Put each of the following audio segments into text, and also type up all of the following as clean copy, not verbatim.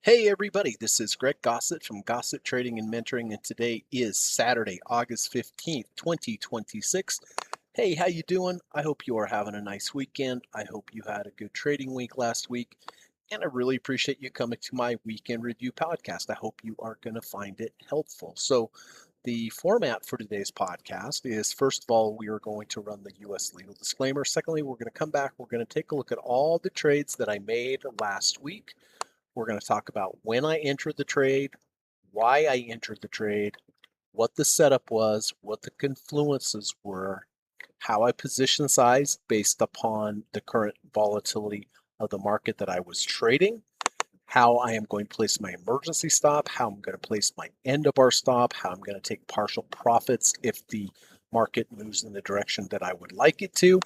Hey everybody, this is Greg Gossett from Gossett Trading and Mentoring, and today is Saturday, August 15th, 2026. Hey, how you doing? I hope you are having a nice weekend. I hope you had a good trading week last week, and I really appreciate you coming to my weekend review podcast. I hope you are going to find it helpful. So, the format for today's podcast is, first of all, we are going to run the U.S. legal disclaimer. Secondly, we're going to come back, we're going to take a look at all the trades that I made last week. We're going to talk about when I entered the trade, why I entered the trade, what the setup was, what the confluences were, how I position size based upon the current volatility of the market that I was trading, how I am going to place my emergency stop, how I'm going to place my end of bar stop, how I'm going to take partial profits if the market moves in the direction that I would like it to,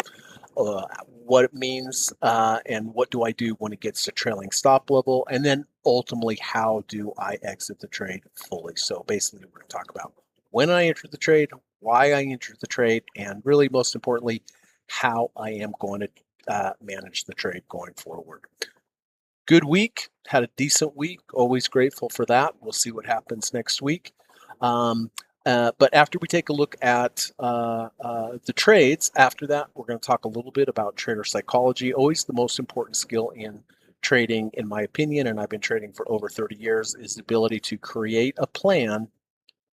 what it means, and what do I do when it gets to trailing stop level, and then ultimately how do I exit the trade fully. So basically we're going to talk about when I entered the trade, why I entered the trade, and really most importantly, how I am going to manage the trade going forward. Good week, had a decent week, always grateful for that. We'll see what happens next week. But after we take a look at the trades, after that, we're going to talk a little bit about trader psychology, always the most important skill in trading, in my opinion, and I've been trading for over 30 years, is the ability to create a plan,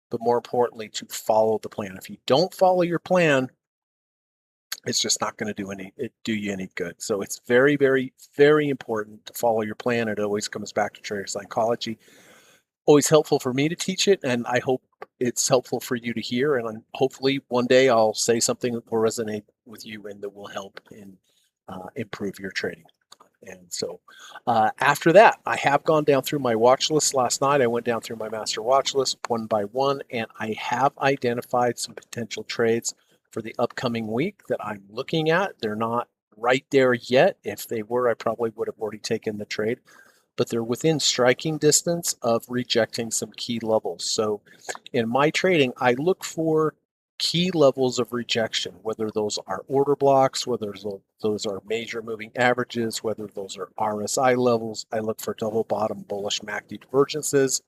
but more importantly, to follow the plan. If you don't follow your plan, it's just not going to do you any good. So it's very, very, very important to follow your plan. It always comes back to trader psychology. Always helpful for me to teach it, and I hope it's helpful for you to hear. And hopefully one day I'll say something that will resonate with you and that will help in improve your trading. And so after that, I have gone down through my watch list last night. I went down through my master watch list one by one, and I have identified some potential trades for the upcoming week that I'm looking at. They're not right there yet. If they were, I probably would have already taken the trade, but they're within striking distance of rejecting some key levels. So in my trading, I look for key levels of rejection, whether those are order blocks, whether those are major moving averages, whether those are RSI levels. I look for double bottom bullish MACD divergences.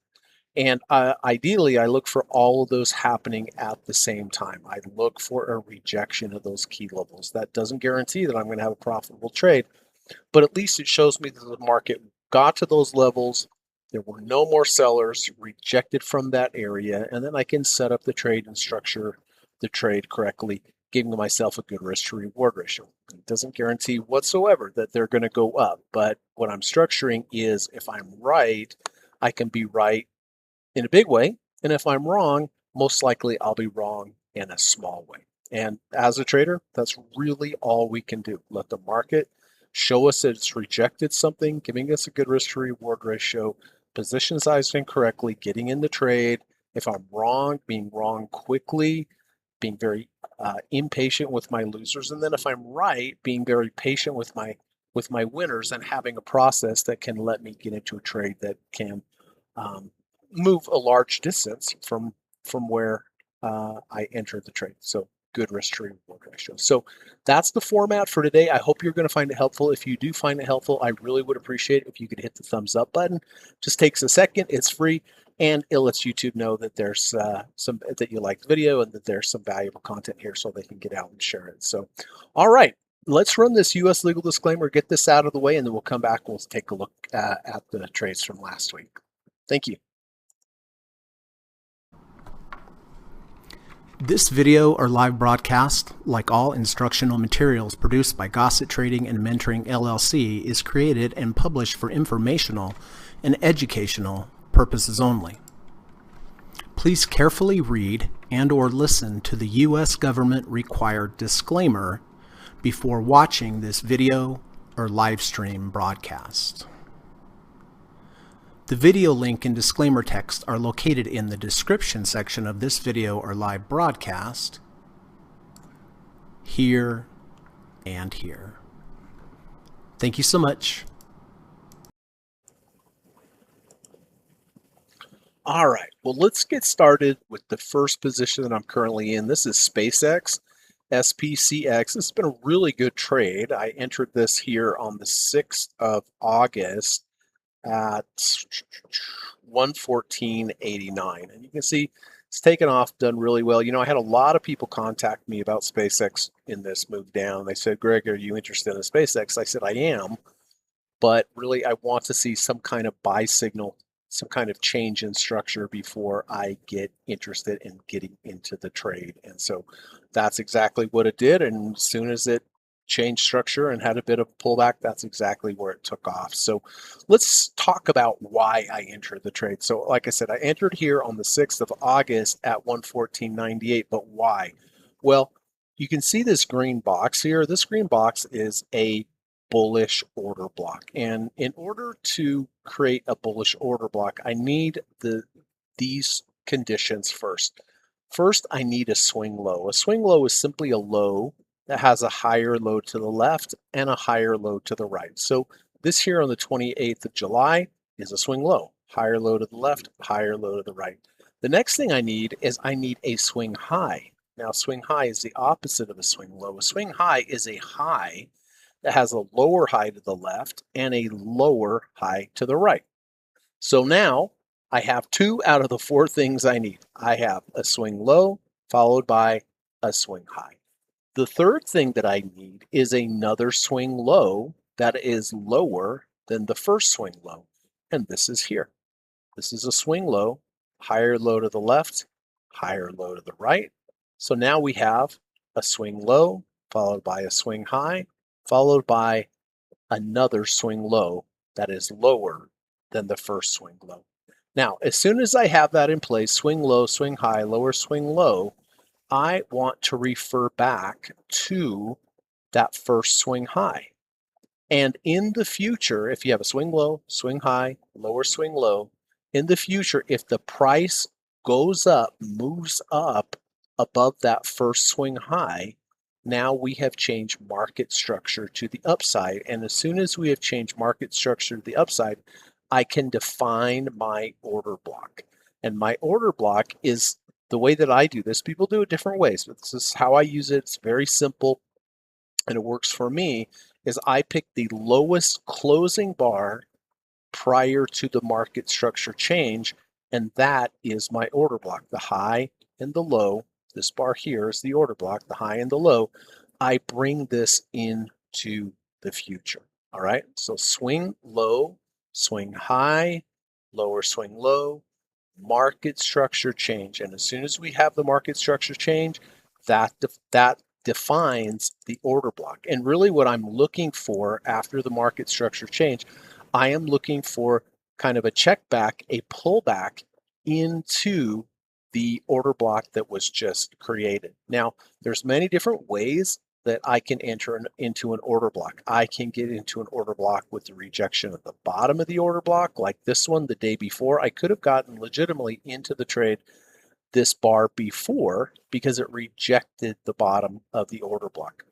And ideally, I look for all of those happening at the same time. I look for a rejection of those key levels. That doesn't guarantee that I'm going to have a profitable trade, but at least it shows me that the market got to those levels. There were no more sellers rejected from that area, and then I can set up the trade and structure the trade correctly, giving myself a good risk to reward ratio. It doesn't guarantee whatsoever that they're going to go up, but what I'm structuring is, if I'm right, I can be right in a big way, and if I'm wrong, most likely I'll be wrong in a small way. And as a trader, that's really all we can do. Let the market show us that it's rejected something, giving us a good risk to reward ratio, position sized incorrectly, getting in the trade. If I'm wrong, being wrong quickly, being very impatient with my losers, and then if I'm right, being very patient with my winners, and having a process that can let me get into a trade that can move a large distance from where I entered the trade. So good risk to reward ratio. So that's the format for today. I hope you're going to find it helpful. If you do find it helpful, I really would appreciate it if you could hit the thumbs up button. Just takes a second. It's free, and it lets YouTube know that there's that you like the video and that there's some valuable content here, so they can get out and share it. So, all right. Let's run this U.S. legal disclaimer, get this out of the way, and then we'll come back and we'll take a look at the trades from last week. Thank you. This video or live broadcast, like all instructional materials produced by Gossett Trading and Mentoring LLC, is created and published for informational and educational purposes only. Please carefully read and/or listen to the U.S. government required disclaimer before watching this video or live stream broadcast. The video link and disclaimer text are located in the description section of this video or live broadcast, here and here. Thank you so much. All right, well, let's get started with the first position that I'm currently in. This is SpaceX, SPCX. It's been a really good trade. I entered this here on the 6th of August at 114.89. And you can see it's taken off, done really well. You know, I had a lot of people contact me about SpaceX in this move down. They said, Greg, are you interested in SpaceX? I said, I am, but really I want to see some kind of buy signal, some kind of change in structure before I get interested in getting into the trade. And so that's exactly what it did. And as soon as it changed structure and had a bit of pullback, that's exactly where it took off. So let's talk about why I entered the trade. So like I said, I entered here on the 6th of August at 114.98, but why? Well, you can see this green box here. This green box is a bullish order block. And in order to create a bullish order block, I need these conditions first. First, I need a swing low. A swing low is simply a low that has a higher low to the left and a higher low to the right. So this here on the 28th of July is a swing low, higher low to the left, higher low to the right. The next thing I need is I need a swing high. Now, swing high is the opposite of a swing low. A swing high is a high that has a lower high to the left and a lower high to the right. So now I have 2 out of the 4 things I need. I have a swing low followed by a swing high. The third thing that I need is another swing low that is lower than the first swing low. And this is here. This is a swing low, higher low to the left, higher low to the right. So now we have a swing low followed by a swing high, followed by another swing low that is lower than the first swing low. Now, as soon as I have that in place, swing low, swing high, lower swing low, I want to refer back to that first swing high. And in the future, if you have a swing low, swing high, lower swing low, in the future, if the price goes up, moves up above that first swing high, now we have changed market structure to the upside. And as soon as we have changed market structure to the upside, I can define my order block. And my order block is the way that I do this. People do it different ways, but this is how I use it. It's very simple and it works for me, is I pick the lowest closing bar prior to the market structure change, and that is my order block. The high and the low, this bar here is the order block, the high and the low. I bring this into the future. All right, so swing low, swing high, lower swing low, market structure change. And as soon as we have the market structure change, that defines the order block. And really what I'm looking for after the market structure change, I am looking for kind of a check back, a pullback into the order block that was just created. Now, there's many different ways that I can enter into an order block. I can get into an order block with the rejection at the bottom of the order block, like this one the day before. I could have gotten legitimately into the trade this bar before because it rejected the bottom of the order block.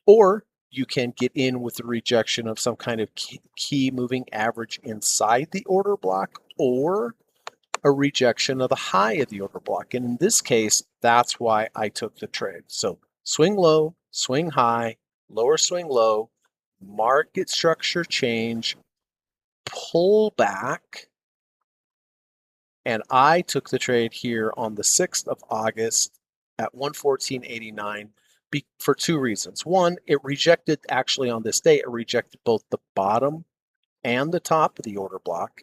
Or you can get in with the rejection of some kind of key moving average inside the order block, or a rejection of the high of the order block. And in this case, that's why I took the trade. So swing low, swing high, lower swing low, market structure change, pull back. And I took the trade here on the 6th of August at 114.89 for 2 reasons. One, it rejected, actually on this day, it rejected both the bottom and the top of the order block.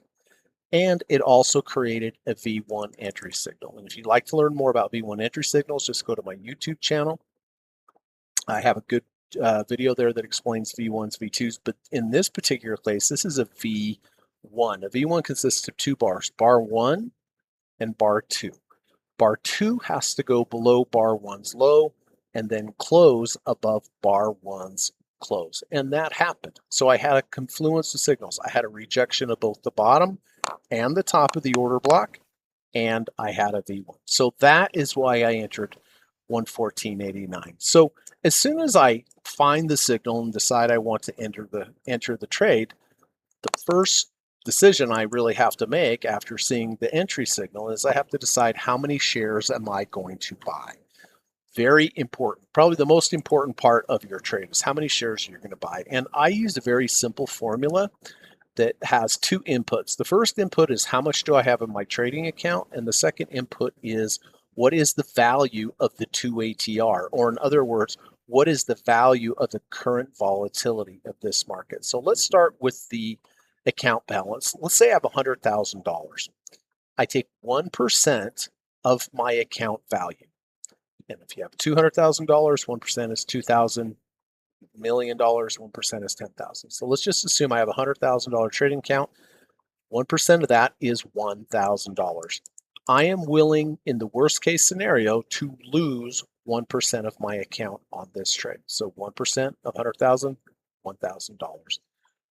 And it also created a V1 entry signal. And if you'd like to learn more about V1 entry signals, just go to my YouTube channel. I have a good video there that explains V1s, V2s, but in this particular case, this is a V1. A V1 consists of 2 bars, bar 1 and bar 2. Bar 2 has to go below bar 1's low and then close above bar 1's close. And that happened. So I had a confluence of signals. I had a rejection of both the bottom and the top of the order block, and I had a V1. So that is why I entered 114.89. So as soon as I find the signal and decide I want to enter the trade, the first decision I really have to make after seeing the entry signal is I have to decide how many shares am I going to buy. Very important. Probably the most important part of your trade is how many shares you're going to buy. And I used a very simple formula. that has two inputs. The first input is how much do I have in my trading account, and the second input is what is the value of the 2ATR, or in other words, what is the value of the current volatility of this market. So let's start with the account balance. Let's say I have $100,000. I take 1% of my account value. And if you have $200,000, 1% is $2,000 million, 1% is 10,000. So let's just assume I have a $100,000 trading account. 1% of that is $1,000. I am willing, in the worst case scenario, to lose 1% of my account on this trade. So 1% of 100,000, $1,000.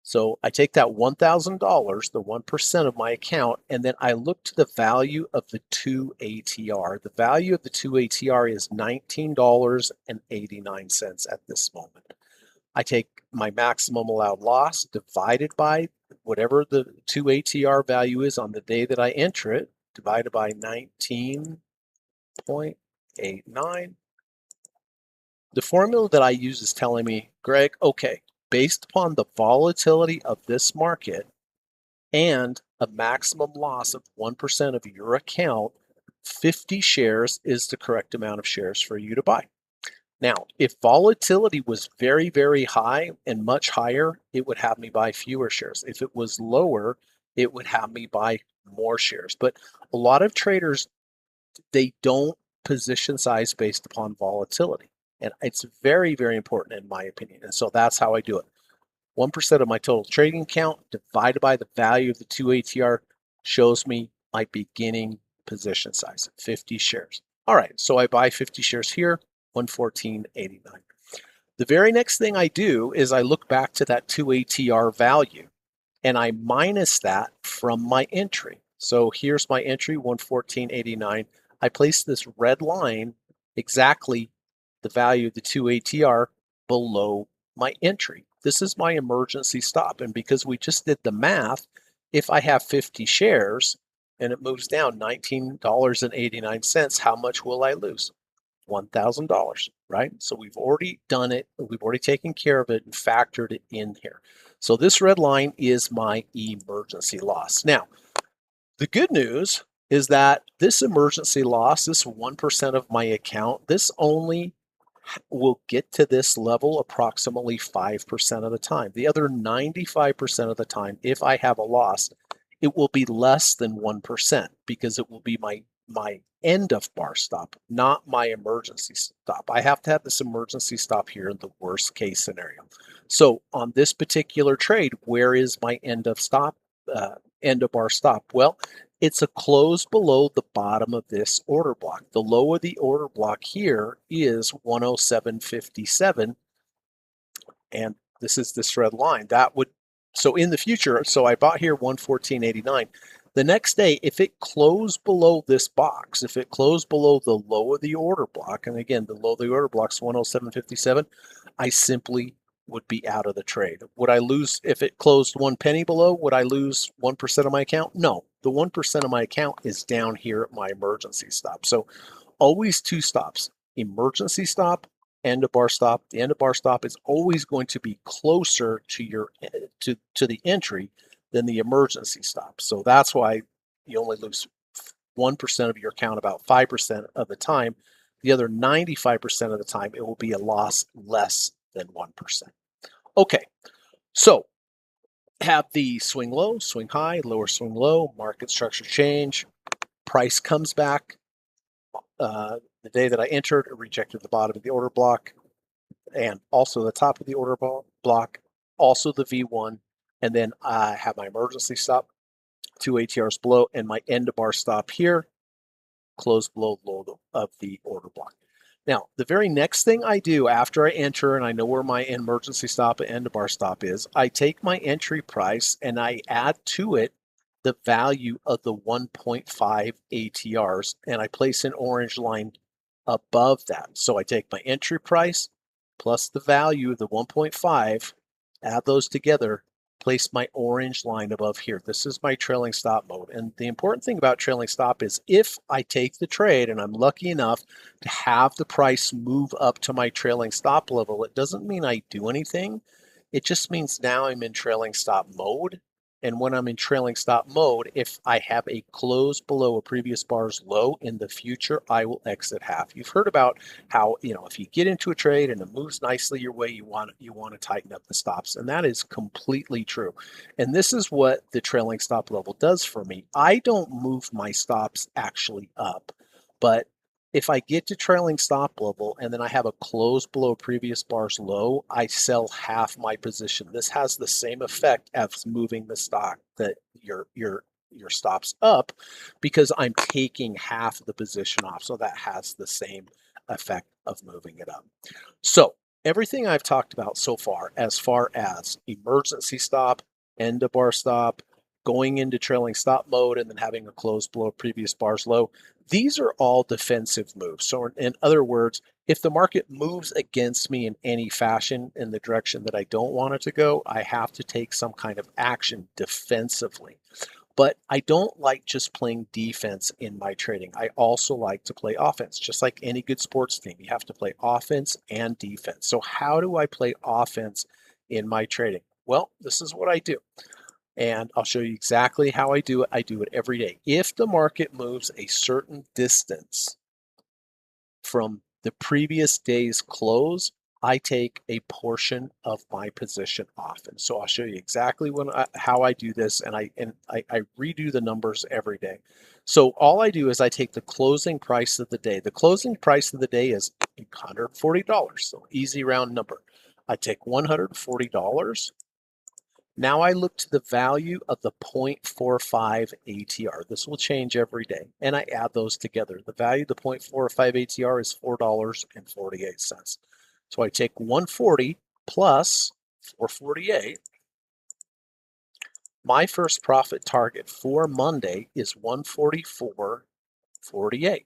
So I take that $1,000, the 1% of my account, and then I look to the value of the 2ATR. The value of the 2ATR is $19.89 at this moment. I take my maximum allowed loss divided by whatever the 2ATR value is on the day that I enter it, divided by 19.89. The formula that I use is telling me, Greg, okay, based upon the volatility of this market and a maximum loss of 1% of your account, 50 shares is the correct amount of shares for you to buy. Now, if volatility was very, very high and much higher, it would have me buy fewer shares. If it was lower, it would have me buy more shares. But a lot of traders, they don't position size based upon volatility. And it's very, very important in my opinion. And so that's how I do it. 1% of my total trading account divided by the value of the 2ATR shows me my beginning position size, 50 shares. All right, so I buy 50 shares here, 114.89. The very next thing I do is I look back to that 2ATR value and I minus that from my entry. So here's my entry, 114.89. I place this red line, exactly the value of the 2ATR, below my entry. This is my emergency stop. And because we just did the math, if I have 50 shares and it moves down $19.89, how much will I lose? $1,000, right? So we've already done it. We've already taken care of it and factored it in here. So this red line is my emergency loss. Now, the good news is that this emergency loss, this 1% of my account, this only will get to this level approximately 5% of the time. The other 95% of the time, if I have a loss, it will be less than 1% because it will be my end of bar stop, not my emergency stop. I have to have this emergency stop here in the worst case scenario. So on this particular trade, where is my end of bar stop? Well, it's a close below the bottom of this order block. The low of the order block here is 107.57, and this is this red line. So in the future, so I bought here 114.89. The next day, if it closed below this box, if it closed below the low of the order block, and again, the low of the order block is 107.57, I simply would be out of the trade. Would I lose if it closed 1 penny below? Would I lose 1% of my account? No, the 1% of my account is down here at my emergency stop. So always two stops, emergency stop, end of bar stop. The end of bar stop is always going to be closer to your to the entry than the emergency stop. So that's why you only lose 1% of your account about 5% of the time. The other 95% of the time, it will be a loss less than 1%. Okay, so have the swing low, swing high, lower swing low, market structure change, price comes back. The day that I entered, it rejected the bottom of the order block and also the top of the order block, also the V1, and then I have my emergency stop, 2 ATRs below, and my end of bar stop here, close below the low of the order block. Now, the very next thing I do after I enter and I know where my emergency stop and end of bar stop is, I take my entry price and I add to it the value of the 1.5 ATRs and I place an orange line above that. So I take my entry price plus the value of the 1.5, add those together, place my orange line above here. This is my trailing stop mode. And the important thing about trailing stop is if I take the trade and I'm lucky enough to have the price move up to my trailing stop level, it doesn't mean I do anything. It just means now I'm in trailing stop mode And when I'm in trailing stop mode, if I have a close below a previous bar's low in the future, I will exit half. You've heard about how, if you get into a trade and it moves nicely your way, you want to tighten up the stops. And that is completely true. And this is what the trailing stop level does for me. I don't move my stops actually up, but if I get to trailing stop level and then I have a close below previous bar's low, I sell half my position. This has the same effect as moving the stock, that your stops up, because I'm taking half the position off. So that has the same effect of moving it up. So everything I've talked about so far as emergency stop, end of bar stop, going into trailing stop mode, and then having a close below previous bar's low, these are all defensive moves. So in other words, if the market moves against me in any fashion in the direction that I don't want it to go, I have to take some kind of action defensively. But I don't like just playing defense in my trading. I also like to play offense. Just like any good sports team, you have to play offense and defense. So how do I play offense in my trading? Well, this is what I do. And I'll show you exactly how I do it. I do it every day. If the market moves a certain distance from the previous day's close, I take a portion of my position off. And so I'll show you exactly how I do this, and I redo the numbers every day. So all I do is I take the closing price of the day. The closing price of the day is $140, so easy round number. I take $140. Now I look to the value of the 0.45 ATR. This will change every day, and I add those together. The value of the 0.45 ATR is $4.48. So I take 140 plus 448. My first profit target for Monday is 144.48.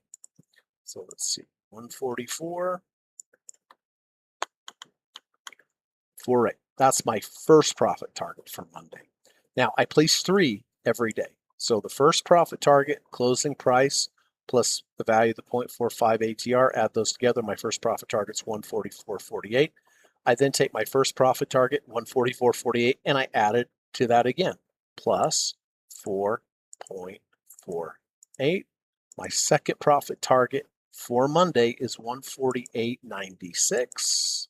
So let's see, 144.48. That's my first profit target for Monday. Now I place 3 every day. So the first profit target, closing price, plus the value of the 0.45 ATR, add those together. My first profit target is 144.48. I then take my first profit target, 144.48, and I add it to that again, plus 4.48. My second profit target for Monday is 148.96.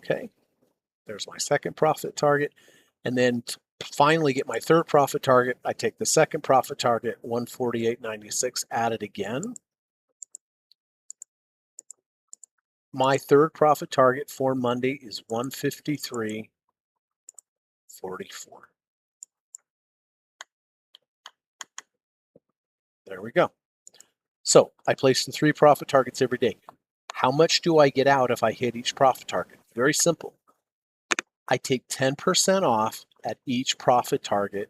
Okay, there's my second profit target. And then to finally get my third profit target, I take the second profit target, 148.96, add it again. My third profit target for Monday is 153.44. There we go. So I place the 3 profit targets every day. How much do I get out if I hit each profit target? Very simple. I take 10% off at each profit target,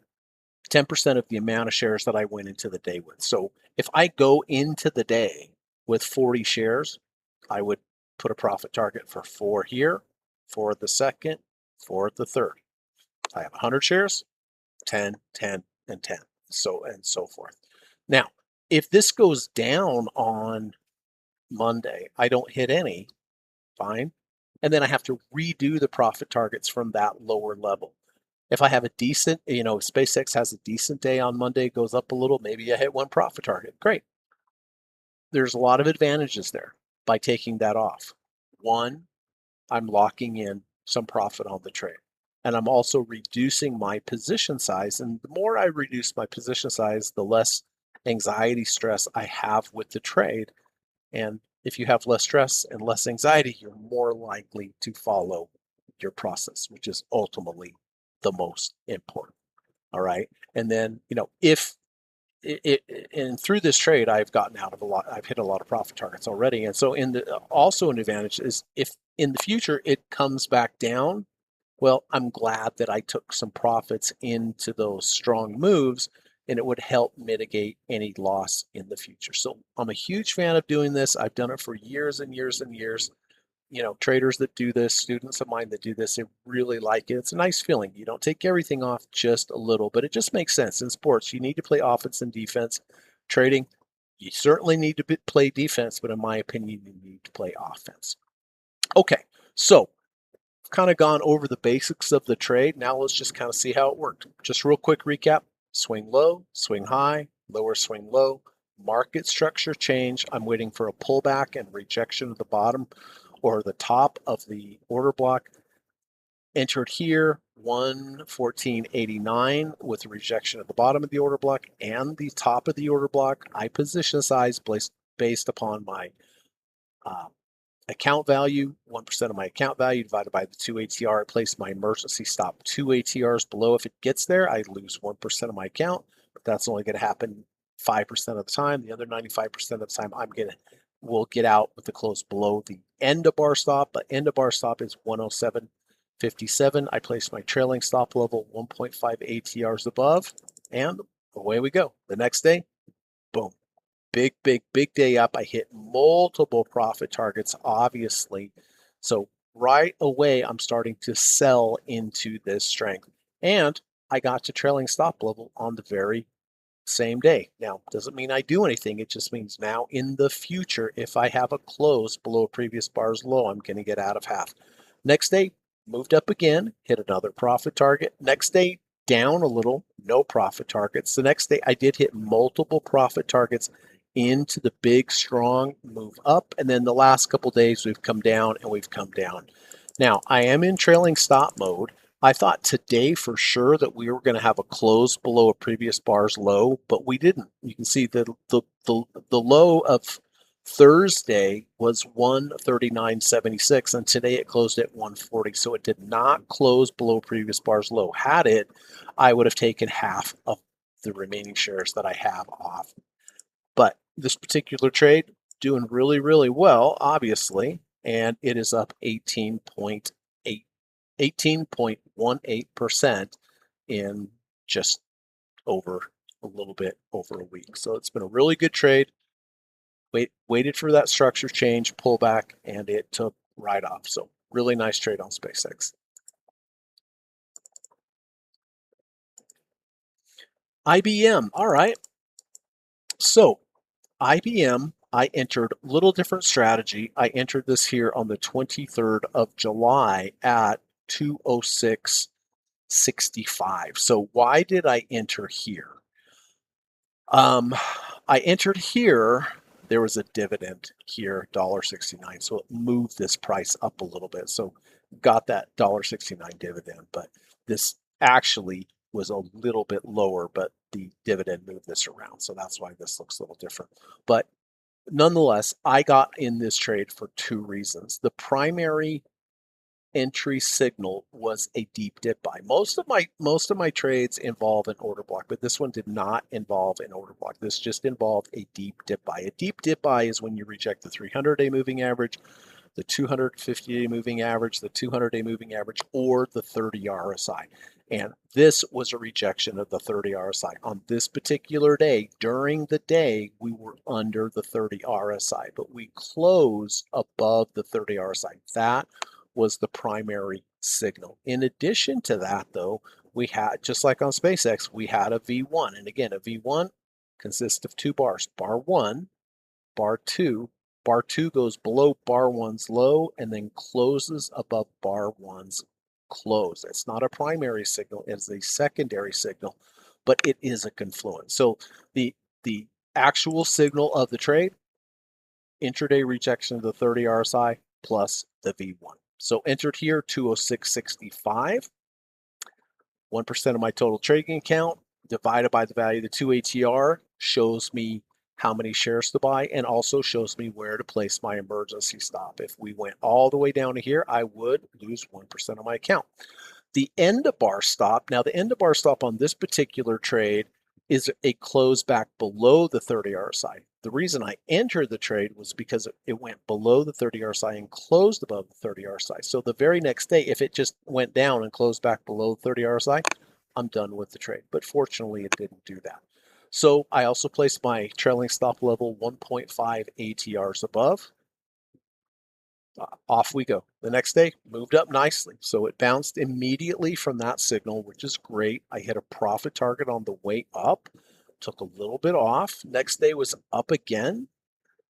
10% of the amount of shares that I went into the day with. So if I go into the day with 40 shares, I would put a profit target for 4 here, 4 at the second, 4 at the third. I have 100 shares, 10, 10, and 10, so forth. Now, if this goes down on Monday, I don't hit any, fine. And then I have to redo the profit targets from that lower level. If I have a decent, SpaceX has a decent day on Monday, goes up a little, maybe I hit 1 profit target. Great. There's a lot of advantages there by taking that off. One, I'm locking in some profit on the trade. And I'm also reducing my position size. And the more I reduce my position size, the less anxiety, stress I have with the trade. And if you have less stress and less anxiety, you're more likely to follow your process, which is ultimately the most important. All right. And then, if and through this trade, I've gotten out of a lot, I've hit a lot of profit targets already. And so also an advantage is if in the future it comes back down, well, I'm glad that I took some profits into those strong moves, and it would help mitigate any loss in the future. So I'm a huge fan of doing this. I've done it for years and years and years. Traders that do this, students of mine that do this, they really like it. It's a nice feeling. You don't take everything off, just a little, but it just makes sense. In sports, you need to play offense and defense. Trading, you certainly need to play defense, but in my opinion, you need to play offense. Okay, So kind of gone over the basics of the trade. Now let's just kind of see how it worked. Just real quick recap: swing low, swing high, lower swing low, market structure change. I'm waiting for a pullback and rejection of the bottom or the top of the order block. Entered here 114.89 with rejection at the bottom of the order block and the top of the order block. I position size based upon my account value, 1% of my account value divided by the 2 ATR. I place my emergency stop 2 ATRs below. If it gets there, I lose 1% of my account, but that's only going to happen 5% of the time. The other 95% of the time, we'll get out with the close below the end of bar stop. But end of bar stop is 107.57. I place my trailing stop level 1.5 ATRs above, and away we go. The next day, boom. Big day up. I hit multiple profit targets, obviously. So right away, I'm starting to sell into this strength. And I got to trailing stop level on the very same day. Now, doesn't mean I do anything. It just means now in the future, if I have a close below a previous bar's low, I'm going to get out of half. Next day, moved up again, hit another profit target. Next day, down a little, no profit targets. The next day, I did hit multiple profit targets into the big, strong move up. And then the last couple days, we've come down and we've come down. Now, I am in trailing stop mode. I thought today for sure that we were going to have a close below a previous bar's low, but we didn't. You can see that the low of Thursday was 139.76, and today it closed at 140. So it did not close below previous bar's low. Had it, I would have taken half of the remaining shares that I have off. But this particular trade doing really well, obviously, and it is up 18.18% in just over a little bit over a week. So it's been a really good trade. Waited for that structure change, pullback, and it took right off. So really nice trade on SPCX. IBM, all right. So IBM, I entered a little different strategy. I entered this here on the 23rd of July at 206.65. So why did I enter here? I entered here. There was a dividend here, $1.69. So it moved this price up a little bit. So got that $1.69 dividend, but this actually was a little bit lower, but the dividend moved this around. So that's why this looks a little different. But nonetheless, I got in this trade for two reasons. The primary entry signal was a deep dip buy. Most of my trades involve an order block, but this one did not involve an order block. This just involved a deep dip buy. A deep dip buy is when you reject the 300-day moving average, the 250-day moving average, the 200-day moving average, or the 30 RSI. And this was a rejection of the 30 RSI. On this particular day, during the day, we were under the 30 RSI, but we closed above the 30 RSI. That was the primary signal. In addition to that, though, we had, just like on SPCX, we had a V1. And again, a V1 consists of two bars, bar 1, bar 2. Bar 2 goes below bar 1's low and then closes above bar 1's close. It's not a primary signal, it's a secondary signal, but it is a confluence. So the actual signal of the trade, intraday rejection of the 30 RSI plus the V1. So entered here 206.65. 1% of my total trading account divided by the value of the 2 ATR shows me how many shares to buy and also shows me where to place my emergency stop. If we went all the way down to here, I would lose 1% of my account. The end of bar stop, now the end of bar stop on this particular trade is a close back below the 30 RSI. The reason I entered the trade was because it went below the 30 RSI and closed above the 30 RSI. So the very next day, if it just went down and closed back below 30 RSI, I'm done with the trade. But fortunately, it didn't do that. So I also placed my trailing stop level 1.5 ATRs above. Off we go. The next day, moved up nicely. So it bounced immediately from that signal, which is great. I hit a profit target on the way up, took a little bit off. Next day was up again.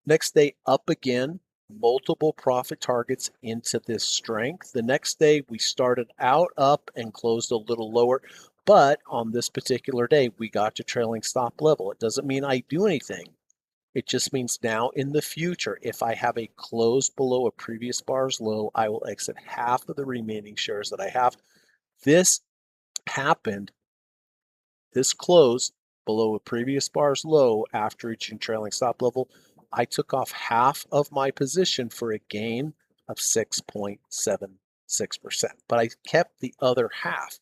Next day, up again. multiple profit targets into this strength. The next day we started out up and closed a little lower, but on this particular day we got to trailing stop level. It doesn't mean I do anything. It just means now in the future, if I have a close below a previous bar's low, I will exit half of the remaining shares that I have. This happened, this close below a previous bar's low after reaching trailing stop level. I took off half of my position for a gain of 6.76%, but I kept the other half.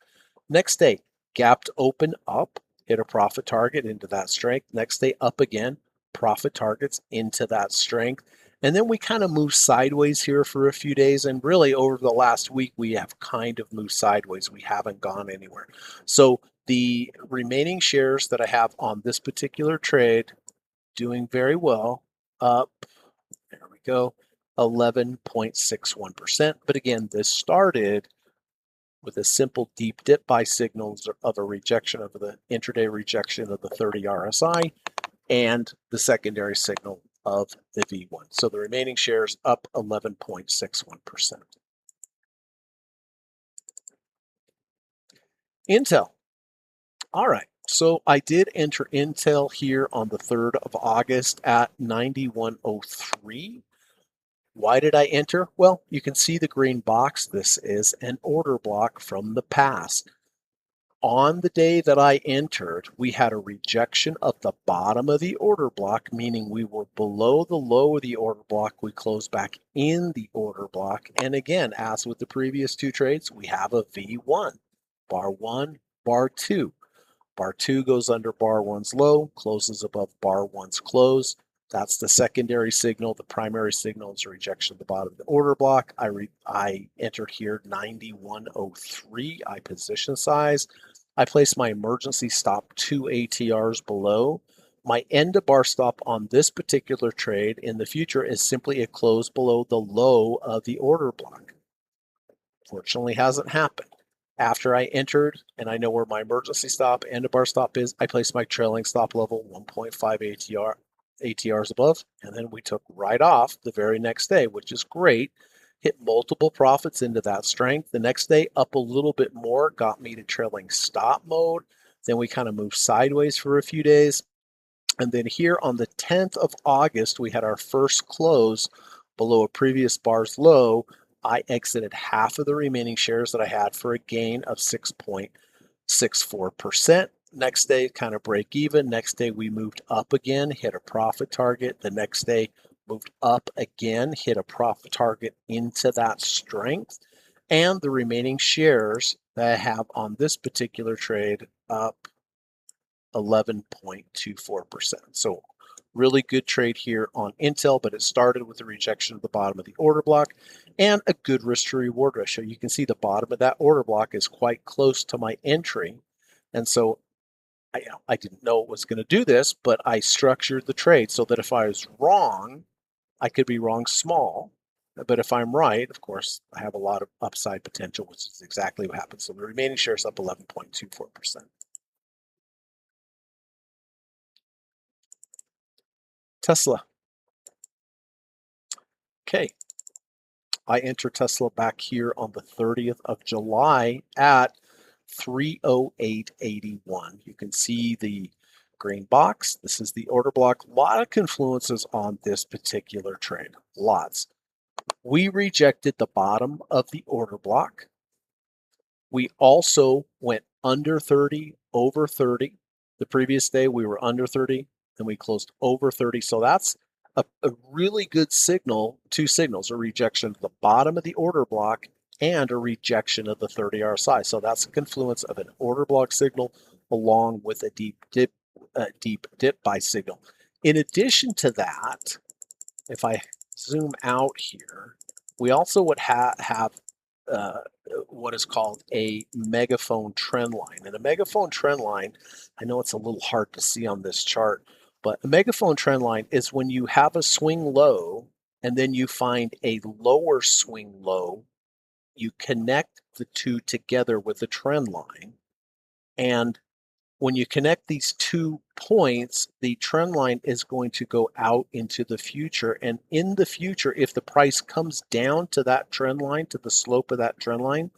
Next day, gapped open up, hit a profit target into that strength. Next day, up again, profit targets into that strength. And then we kind of moved sideways here for a few days. And really, over the last week, we have kind of moved sideways. We haven't gone anywhere. So the remaining shares that I have on this particular trade doing very well, up, there we go, 11.61%. But again, this started with a simple deep dip buy signals of a rejection of the intraday rejection of the 30 RSI and the secondary signal of the V1. So the remaining shares up 11.61%. Intel. All right. So I did enter Intel here on the 3rd of August at 91.03. Why did I enter? Well, you can see the green box. This is an order block from the past. On the day that I entered, we had a rejection of the bottom of the order block, meaning we were below the low of the order block. We closed back in the order block. And again, as with the previous two trades, we have a V1, bar 1, bar 2. Bar 2 goes under bar 1's low, closes above bar 1's close. That's the secondary signal. The primary signal is a rejection of the bottom of the order block. I entered here 91.03. I position size. I placed my emergency stop 2 ATRs below. My end of bar stop on this particular trade in the future is simply a close below the low of the order block. Fortunately, hasn't happened. After I entered, and I know where my emergency stop and a bar stop is, I placed my trailing stop level 1.5 ATRs above, and then we took right off the very next day, which is great. Hit multiple profits into that strength. The next day, up a little bit more, got me to trailing stop mode. Then we kind of moved sideways for a few days. And then here on the 10th of August, we had our first close below a previous bar's low. I exited half of the remaining shares that I had for a gain of 6.64%. Next day, kind of break even. Next day, we moved up again, hit a profit target. The next day, moved up again, hit a profit target into that strength. And the remaining shares that I have on this particular trade up 11.24%. So really good trade here on Intel, but it started with the rejection of the bottom of the order block and a good risk to reward ratio. You can see the bottom of that order block is quite close to my entry. And so I didn't know it was going to do this, but I structured the trade so that if I was wrong, I could be wrong small. But if I'm right, of course, I have a lot of upside potential, which is exactly what happened. So the remaining shares up 11.24%. Tesla. Okay. I enter Tesla back here on the 30th of July at 308.81. You can see the green box. This is the order block. A lot of confluences on this particular trade. Lots. We rejected the bottom of the order block. We also went under 30, over 30. The previous day we were under 30, and we closed over 30. So that's a really good signal, two signals, a rejection of the bottom of the order block and a rejection of the 30 RSI. So that's a confluence of an order block signal along with a deep dip buy signal. In addition to that, if I zoom out here, we also would have what is called a megaphone trend line. And a megaphone trend line, I know it's a little hard to see on this chart, but a megaphone trend line is when you have a swing low and then you find a lower swing low, you connect the two together with a trend line. And when you connect these 2 points, the trend line is going to go out into the future. And in the future, if the price comes down to that trend line, to the slope of that trend line,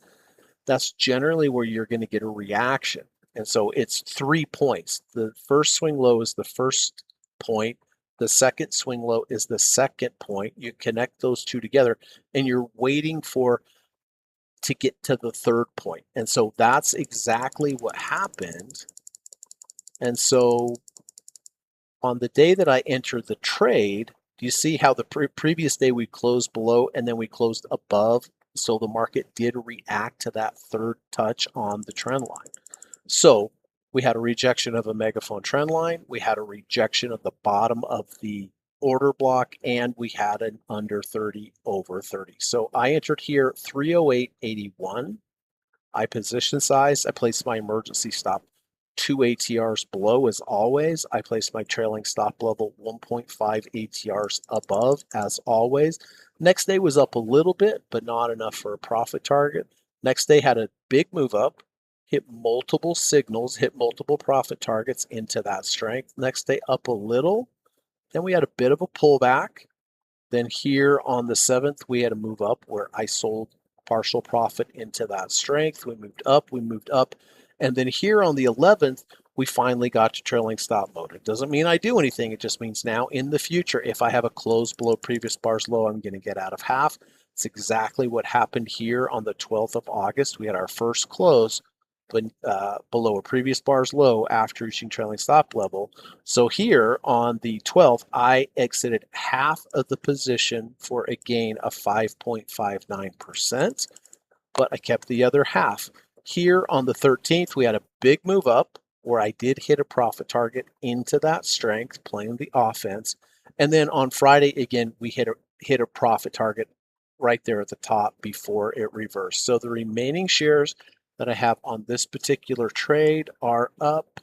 that's generally where you're going to get a reaction. And so it's 3 points. The first swing low is the first point. The second swing low is the second point. You connect those two together and you're waiting to get to the third point. And so that's exactly what happened. And so on the day that I entered the trade, do you see how the previous day we closed below and then we closed above? So the market did react to that third touch on the trend line. So we had a rejection of a megaphone trend line. We had a rejection of the bottom of the order block, and we had an under 30 over 30. So I entered here 308.81. I position size. I placed my emergency stop 2 ATRs below as always. I placed my trailing stop level 1.5 ATRs above as always. Next day was up a little bit, but not enough for a profit target. Next day had a big move up, hit multiple signals, hit multiple profit targets into that strength. Next day up a little. Then we had a bit of a pullback. Then here on the 7th, we had a move up where I sold partial profit into that strength. We moved up. And then here on the 11th, we finally got to trailing stop mode. It doesn't mean I do anything. It just means now in the future, if I have a close below previous bar's low, I'm going to get out of half. It's exactly what happened here on the 12th of August. We had our first close below a previous bar's low after reaching trailing stop level. So here on the 12th, I exited half of the position for a gain of 5.59%, but I kept the other half. Here on the 13th, we had a big move up where I did hit a profit target into that strength, playing the offense. And then on Friday, again, we hit a profit target right there at the top before it reversed. So the remaining shares that I have on this particular trade are up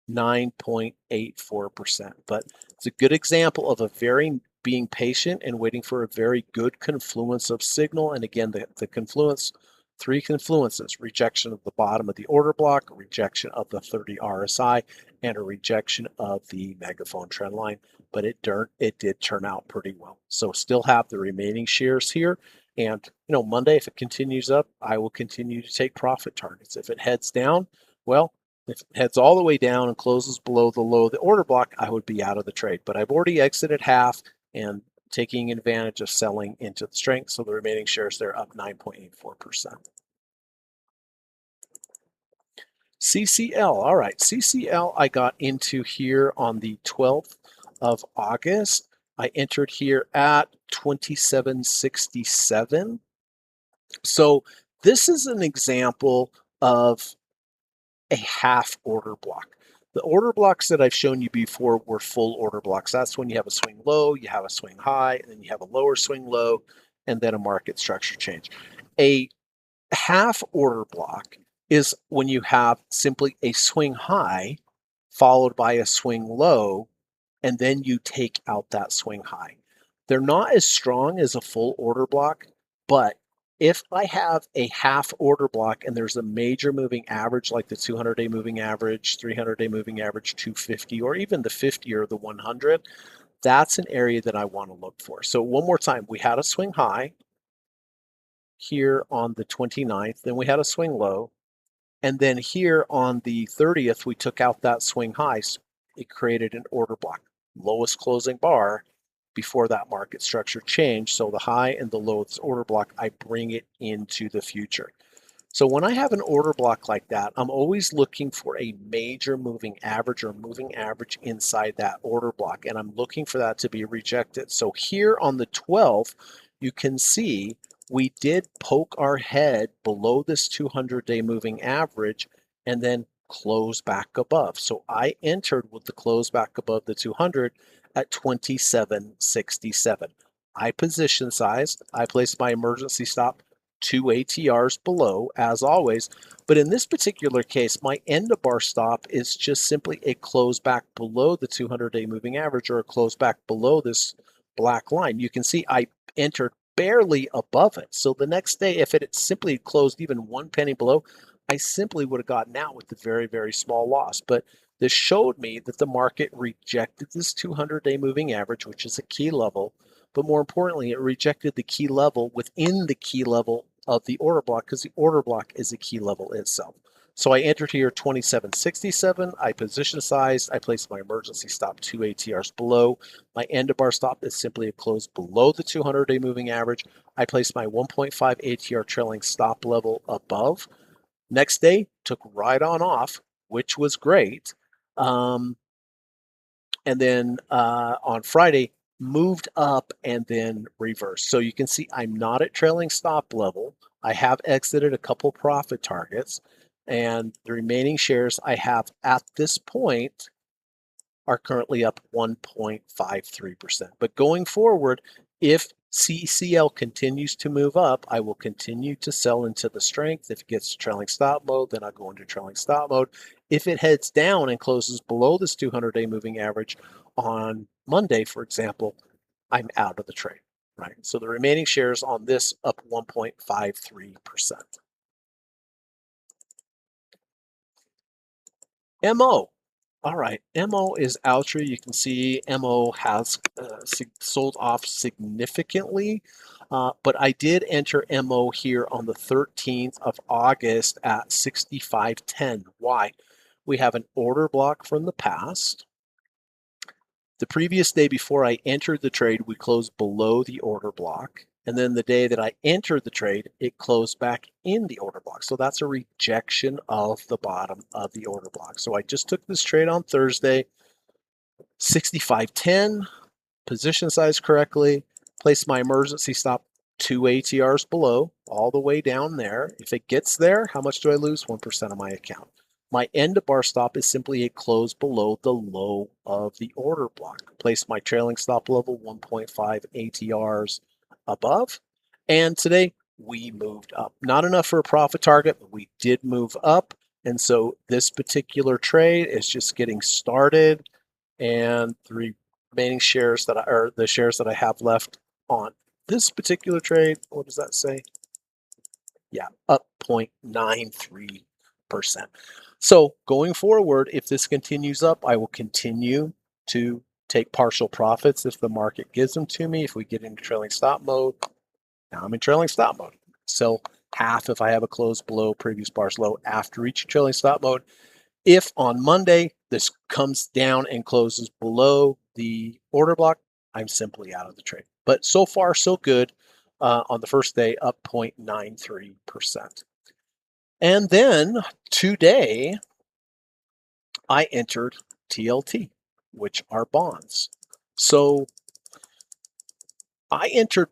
9.84%. But it's a good example of being patient and waiting for a very good confluence of signal. And again, the confluence, 3 confluences: rejection of the bottom of the order block, a rejection of the 30 RSI, and a rejection of the megaphone trend line. But it did turn out pretty well. So still have the remaining shares here. And Monday, if it continues up, I will continue to take profit targets. If it heads down, well, if it heads all the way down and closes below the low of the order block, I would be out of the trade. But I've already exited half and taking advantage of selling into the strength. So the remaining shares, they're up 9.84%. CCL. All right, CCL I got into here on the 12th of August. I entered here at 27.67. So this is an example of a half order block. The order blocks that I've shown you before were full order blocks. That's when you have a swing low, you have a swing high, and then you have a lower swing low, and then a market structure change. A half order block is when you have simply a swing high followed by a swing low, and then you take out that swing high. They're not as strong as a full order block, but if I have a half order block and there's a major moving average like the 200-day moving average, 300-day moving average, 250, or even the 50 or the 100, that's an area that I want to look for. So one more time, we had a swing high here on the 29th, then we had a swing low, and then here on the 30th, we took out that swing high. So it created an order block, lowest closing bar before that market structure changed. So the high and the low of this order block, I bring it into the future. So when I have an order block like that, I'm always looking for a major moving average or moving average inside that order block, and I'm looking for that to be rejected. So here on the 12th, you can see we did poke our head below this 200-day moving average and then close back above. So I entered with the close back above the 200 at 27.67. I position sized. I placed my emergency stop 2 ATRs below, as always. But in this particular case, my end of bar stop is just simply a close back below the 200-day moving average or a close back below this black line. You can see I entered barely above it. So the next day, if it had simply closed even 1 penny below, I simply would have gotten out with a very, very small loss. But this showed me that the market rejected this 200-day moving average, which is a key level. But more importantly, it rejected the key level within the key level of the order block, because the order block is a key level itself. So I entered here 27.67. I position sized. I placed my emergency stop 2 ATRs below. My end of bar stop is simply a close below the 200-day moving average. I placed my 1.5 ATR trailing stop level above. Next day, took right on off, which was great. And then on Friday, moved up and then reversed. So you can see I'm not at trailing stop level. I have exited a couple profit targets, and the remaining shares I have at this point are currently up 1.53%. But going forward, if CCL continues to move up, I will continue to sell into the strength. If it gets to trailing stop mode, then I'll go into trailing stop mode. If it heads down and closes below this 200-day moving average on Monday, for example, I'm out of the trade, right? So the remaining shares on this up 1.53%. MO. All right, MO is Altria. You can see MO has sold off significantly, but I did enter MO here on the 13th of August at 65.10. Why? We have an order block from the past. The previous day before I entered the trade, we closed below the order block. And then the day that I entered the trade, it closed back in the order block. So that's a rejection of the bottom of the order block. So I just took this trade on Thursday, 65.10, position size correctly, placed my emergency stop 2 ATRs below, all the way down there. If it gets there, how much do I lose? 1% of my account. My end of bar stop is simply a close below the low of the order block. Place my trailing stop level 1.5 ATRs above. And today we moved up. Not enough for a profit target, but we did move up. And so this particular trade is just getting started. And the remaining shares that the shares that I have left on this particular trade, what does that say? Yeah, up 0.93%. So going forward, if this continues up, I will continue to take partial profits if the market gives them to me. If we get into trailing stop mode, now I'm in trailing stop mode. Sell half if I have a close below previous bar's low after reaching trailing stop mode. If on Monday this comes down and closes below the order block, I'm simply out of the trade. But so far, so good. On the first day, up 0.93%. And then today, I entered TLT, which are bonds. So I entered,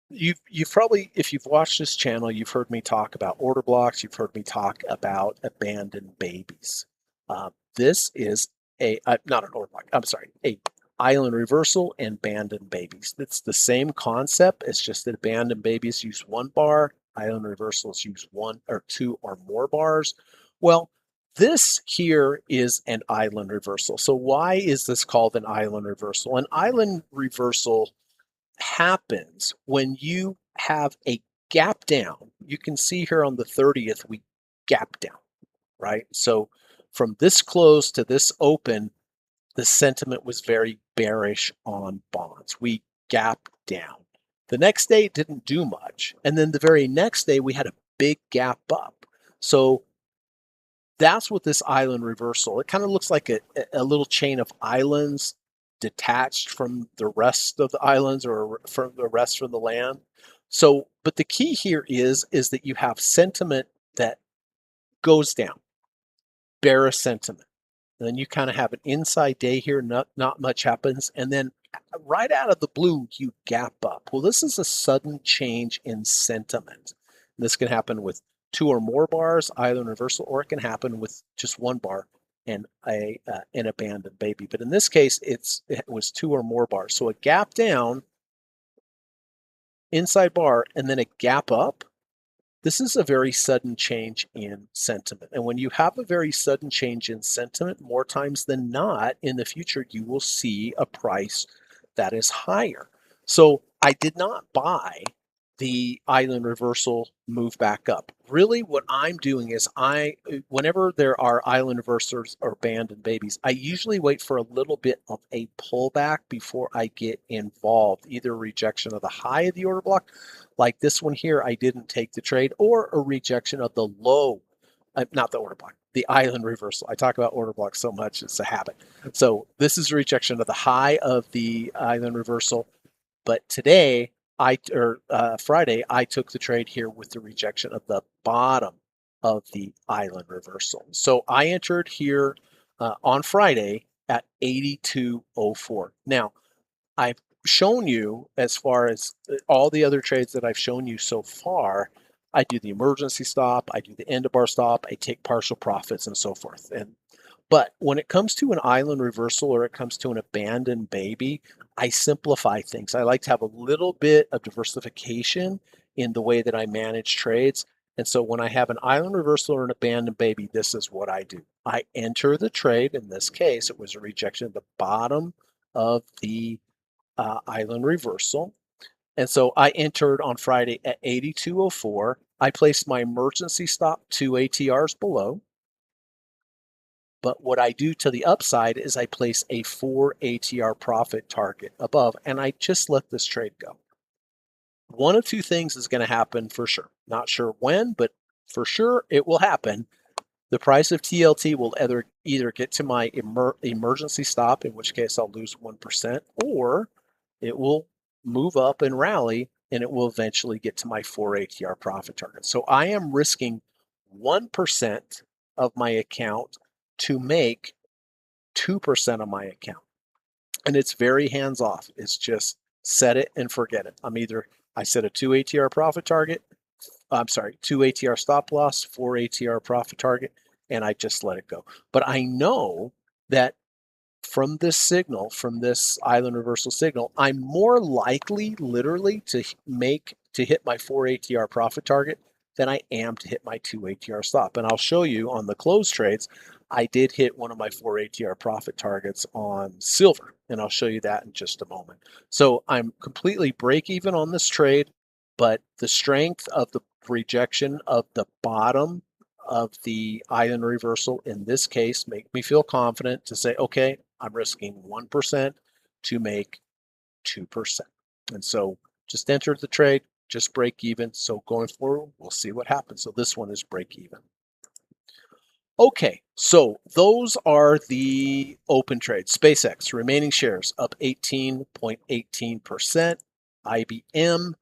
you've probably, if you've watched this channel, you've heard me talk about order blocks. You've heard me talk about abandoned babies. This is not an order block, I'm sorry, a island reversal and abandoned babies. It's the same concept. It's just that abandoned babies use one bar, island reversals use one or two or more bars. Well, this here is an island reversal. So why is this called an island reversal? An island reversal happens when you have a gap down. You can see here on the 30th, we gap down, right? So from this close to this open, the sentiment was very bearish on bonds. We gapped down. The next day it didn't do much. And then the very next day we had a big gap up. So that's what this island reversal, it kind of looks like a little chain of islands detached from the rest of the islands or from the rest from the land. So, but the key here is that you have sentiment that goes down, bearish sentiment. And then you kind of have an inside day here, not much happens. And then right out of the blue, you gap up. Well, this is a sudden change in sentiment. And this can happen with two or more bars, either in reversal, or it can happen with just one bar and an abandoned baby. But in this case, it was two or more bars. So a gap down, inside bar, and then a gap up. This is a very sudden change in sentiment. And when you have a very sudden change in sentiment, more times than not, in the future, you will see a price that is higher. So I did not buy the island reversal move back up. Really what I'm doing is whenever there are island reversals or abandoned babies, I usually wait for a little bit of a pullback before I get involved, either rejection of the high of the order block, like this one here, I didn't take the trade, or a rejection of the low, not the order block, the island reversal. I talk about order blocks so much, it's a habit. So this is a rejection of the high of the island reversal. But today, Friday, I took the trade here with the rejection of the bottom of the island reversal. So I entered here on Friday at 82.04. Now, I've shown you, as far as all the other trades that I've shown you so far, I do the emergency stop, I do the end of bar stop, I take partial profits and so forth. But when it comes to an island reversal or it comes to an abandoned baby, I simplify things. I like to have a little bit of diversification in the way that I manage trades. And so when I have an island reversal or an abandoned baby, this is what I do. I enter the trade. In this case, it was a rejection at the bottom of the island reversal. And so I entered on Friday at 82.04. I placed my emergency stop 2 ATRs below. But what I do to the upside is I place a 4 ATR profit target above, and I just let this trade go. One of two things is going to happen for sure. Not sure when, but for sure it will happen. The price of TLT will either get to my emergency stop, in which case I'll lose 1%, or it will move up and rally, and it will eventually get to my 4 ATR profit target. So I am risking 1% of my account to make 2% of my account. And it's very hands off. It's just set it and forget it. I set a 2 ATR profit target. 2 ATR stop loss, 4 ATR profit target, and I just let it go. But I know that from this signal, from this island reversal signal, I'm more likely literally to hit my 4 ATR profit target than I am to hit my 2 ATR stop. And I'll show you on the close trades, I did hit one of my 4 ATR profit targets on silver, and I'll show you that in just a moment. So I'm completely break even on this trade, but the strength of the rejection of the bottom of the island reversal in this case make me feel confident to say, okay, I'm risking 1% to make 2%. And so just entered the trade, just break even. So going forward, we'll see what happens. So this one is break even. Okay, so those are the open trades. SPCX, remaining shares up 18.18%. IBM,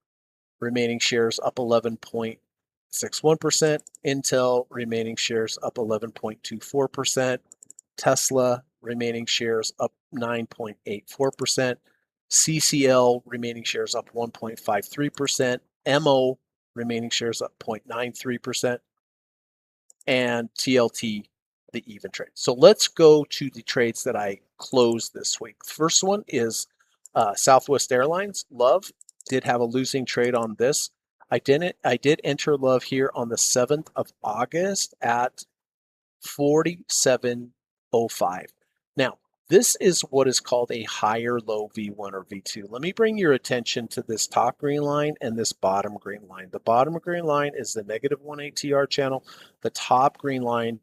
remaining shares up 11.61%. Intel, remaining shares up 11.24%. Tesla, remaining shares up 9.84%. CCL, remaining shares up 1.53%. MO, remaining shares up 0.93%. And TLT, the even trade. So let's go to the trades that I closed this week. The first one is Southwest Airlines. LUV did have a losing trade on this. I did enter LUV here on the 7th of August at 47.05. Now, this is what is called a higher low V1 or V2. Let me bring your attention to this top green line and this bottom green line. The bottom green line is the negative 1 ATR channel. The top green line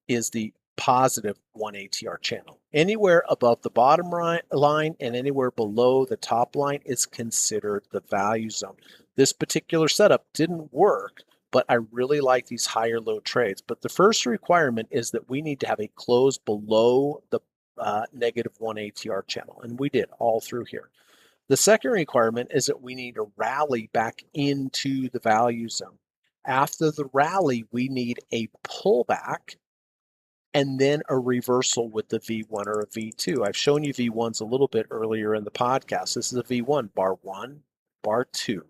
is the positive 1 ATR channel. Anywhere above the bottom line and anywhere below the top line is considered the value zone. This particular setup didn't work, but I really like these higher low trades. But the first requirement is that we need to have a close below the negative 1 ATR channel, and we did all through here. The second requirement is that we need a rally back into the value zone. After the rally, we need a pullback and then a reversal with the V1 or a V2. I've shown you V1s a little bit earlier in the podcast. This is a V1, bar 1, bar 2.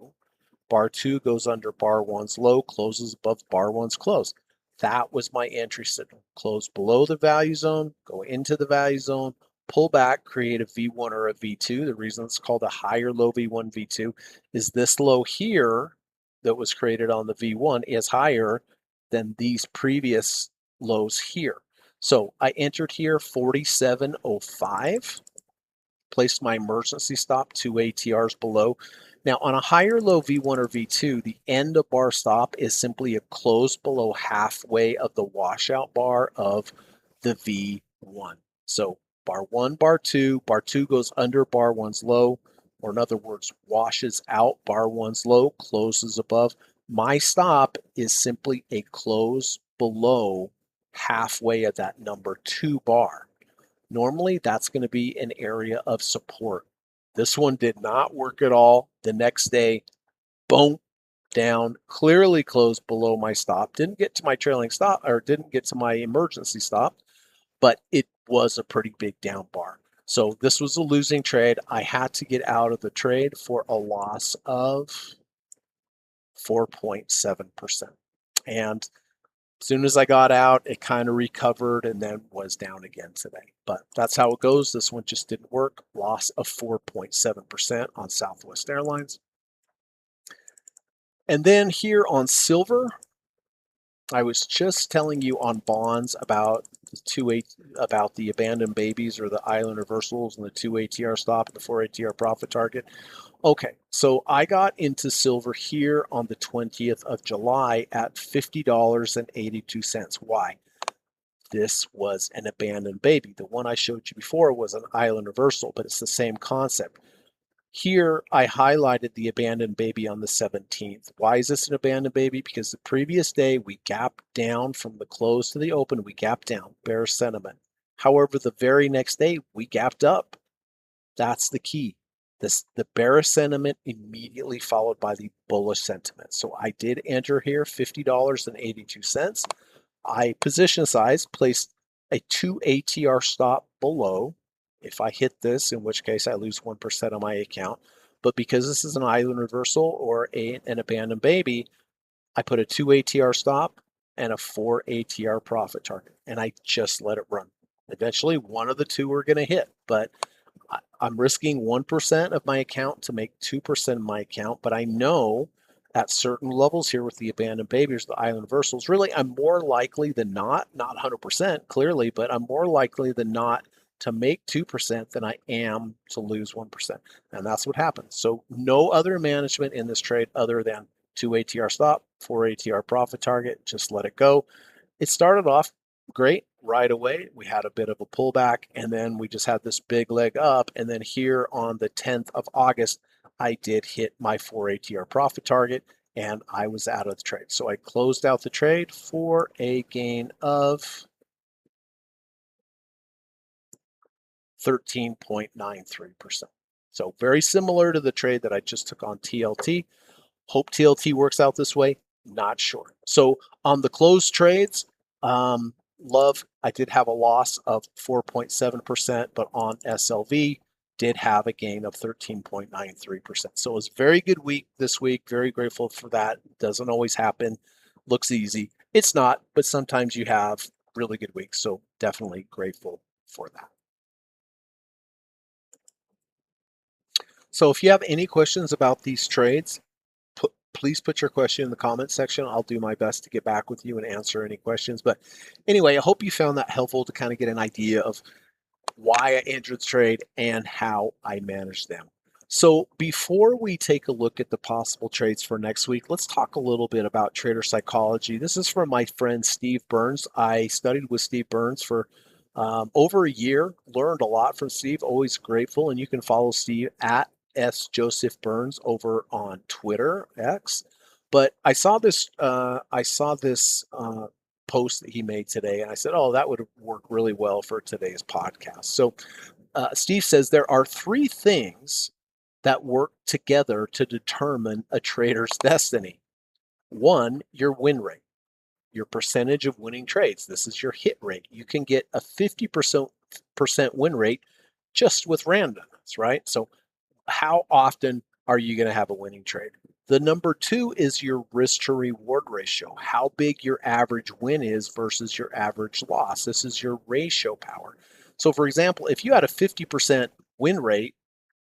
Bar 2 goes under bar 1's low, closes above bar 1's close. That was my entry signal. Close below the value zone, go into the value zone, pull back, create a V1 or a V2. The reason it's called a higher low V1, V2 is this low here that was created on the V1 is higher than these previous lows here. So I entered here 47.05, placed my emergency stop 2 ATRs below. Now, on a higher low V1 or V2, the end of bar stop is simply a close below halfway of the washout bar of the V1. So bar 1, bar 2 goes under bar 1's low, or in other words, washes out bar 1's low, closes above. My stop is simply a close below halfway of that number 2 bar. Normally, that's going to be an area of support. This one did not work at all. The next day, boom, down, clearly closed below my stop. Didn't get to my trailing stop, or didn't get to my emergency stop, but it was a pretty big down bar. So this was a losing trade. I had to get out of the trade for a loss of 4.7%. And as soon as I got out, it kind of recovered and then was down again today. But that's how it goes. This one just didn't work. Loss of 4.7% on Southwest Airlines. And then here on silver, I was just telling you on bonds about the abandoned babies or the island reversals and the 2 ATR stop and the 4 ATR profit target. Okay, so I got into silver here on the 20th of July at $50.82. Why? This was an abandoned baby. The one I showed you before was an island reversal, but it's the same concept. Here, I highlighted the abandoned baby on the 17th. Why is this an abandoned baby? Because the previous day, we gapped down from the close to the open. We gapped down, bearish sentiment. However, the very next day, we gapped up. That's the key. The bearish sentiment immediately followed by the bullish sentiment. So I did enter here $50.82. I position size, placed a 2 ATR stop below. If I hit this, in which case I lose 1% on my account. But because this is an island reversal or an abandoned baby, I put a 2 ATR stop and a 4 ATR profit target. And I just let it run. Eventually, one of the two are going to hit. But I'm risking 1% of my account to make 2% of my account. But I know at certain levels here with the abandoned babies, the island reversals, really, I'm more likely than not 100% clearly, but I'm more likely than not to make 2% than I am to lose 1%. And that's what happened. So no other management in this trade other than 2 ATR stop, 4 ATR profit target, just let it go. It started off great right away. We had a bit of a pullback and then we just had this big leg up. And then here on the 10th of August, I did hit my 4 ATR profit target and I was out of the trade. So I closed out the trade for a gain of 13.93%. So very similar to the trade that I just took on TLT. Hope TLT works out this way. Not sure. So on the closed trades, LUV, I did have a loss of 4.7%, but on SLV, did have a gain of 13.93%. So it was a very good week this week. Very grateful for that. Doesn't always happen. Looks easy. It's not, but sometimes you have really good weeks. So definitely grateful for that. So if you have any questions about these trades, please put your question in the comment section. I'll do my best to get back with you and answer any questions. But anyway, I hope you found that helpful to kind of get an idea of why I entered the trade and how I manage them. So before we take a look at the possible trades for next week, let's talk a little bit about trader psychology. This is from my friend Steve Burns. I studied with Steve Burns for over a year, learned a lot from Steve, always grateful. And you can follow Steve at S. Joseph Burns over on Twitter, X. But I saw this post that he made today, and I said, oh, that would work really well for today's podcast. So Steve says there are 3 things that work together to determine a trader's destiny. 1, your win rate, your percentage of winning trades. This is your hit rate. You can get a 50% win rate just with randomness, right? So how often are you going to have a winning trade? The number 2 is your risk to reward ratio, how big your average win is versus your average loss. This is your ratio power. So for example, if you had a 50% win rate,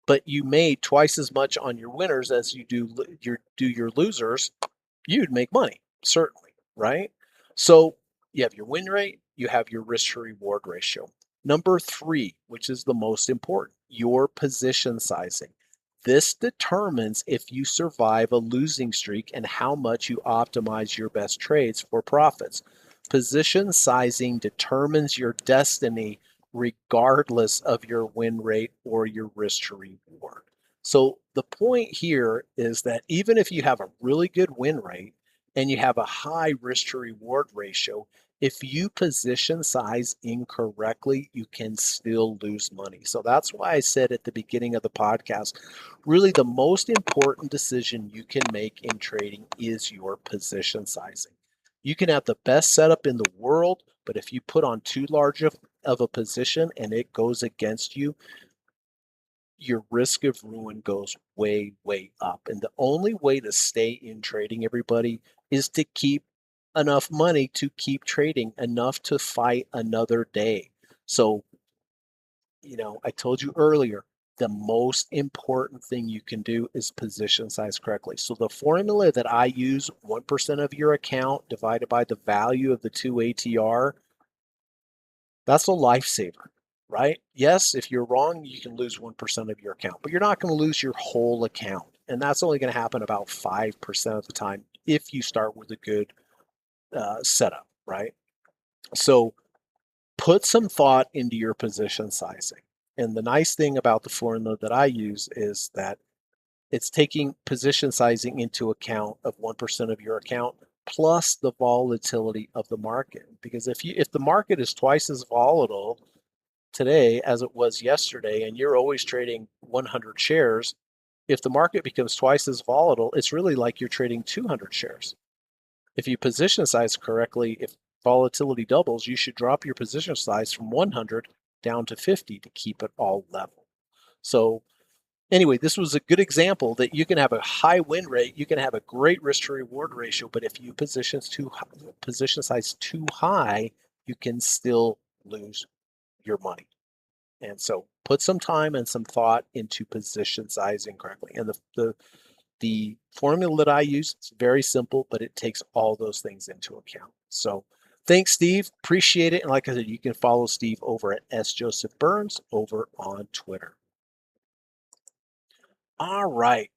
but you made twice as much on your winners as you do your losers, you'd make money, certainly, right? So you have your win rate, you have your risk to reward ratio. Number 3, which is the most important, your position sizing. This determines if you survive a losing streak and how much you optimize your best trades for profits. Position sizing determines your destiny regardless of your win rate or your risk to reward. So the point here is that even if you have a really good win rate and you have a high risk to reward ratio, if you position size incorrectly, you can still lose money. So that's why I said at the beginning of the podcast, really the most important decision you can make in trading is your position sizing. You can have the best setup in the world, but if you put on too large of a position and it goes against you, your risk of ruin goes way, way up. And the only way to stay in trading, everybody, is to keep enough money to keep trading, enough to fight another day. So, I told you earlier, the most important thing you can do is position size correctly. So the formula that I use, 1% of your account divided by the value of the 2 ATR, that's a lifesaver, right? Yes, if you're wrong, you can lose 1% of your account, but you're not going to lose your whole account. And that's only going to happen about 5% of the time if you start with a good setup, right? So put some thought into your position sizing. And the nice thing about the formula that I use is that it's taking position sizing into account of 1% of your account plus the volatility of the market. Because if the market is twice as volatile today as it was yesterday, and you're always trading 100 shares, if the market becomes twice as volatile, it's really like you're trading 200 shares. If you position size correctly, if volatility doubles, you should drop your position size from 100 down to 50 to keep it all level. So anyway, this was a good example that you can have a high win rate, you can have a great risk to reward ratio, but if you position size too high, you can still lose your money. And so put some time and some thought into position sizing correctly. And the formula that I use, it's very simple, but it takes all those things into account. So thanks, Steve. Appreciate it. And like I said, you can follow Steve over at S. Joseph Burns over on Twitter. All right.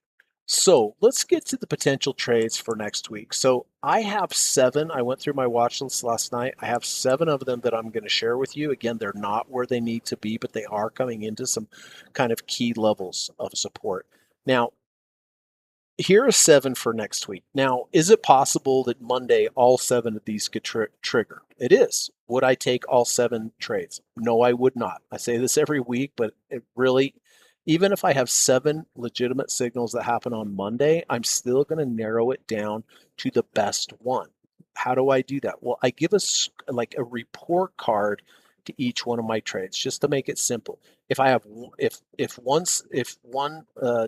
So let's get to the potential trades for next week. So I have 7. I went through my watch list last night. I have 7 of them that I'm going to share with you. Again, they're not where they need to be, but they are coming into some kind of key levels of support. Now, here are 7 for next week. Now, is it possible that Monday all 7 of these could trigger? It is. Would I take all 7 trades? No, I would not. I say this every week, but it really, even if I have 7 legitimate signals that happen on Monday, I'm still going to narrow it down to the best one. How do I do that? Well, I give like a report card to each one of my trades just to make it simple. If I have if one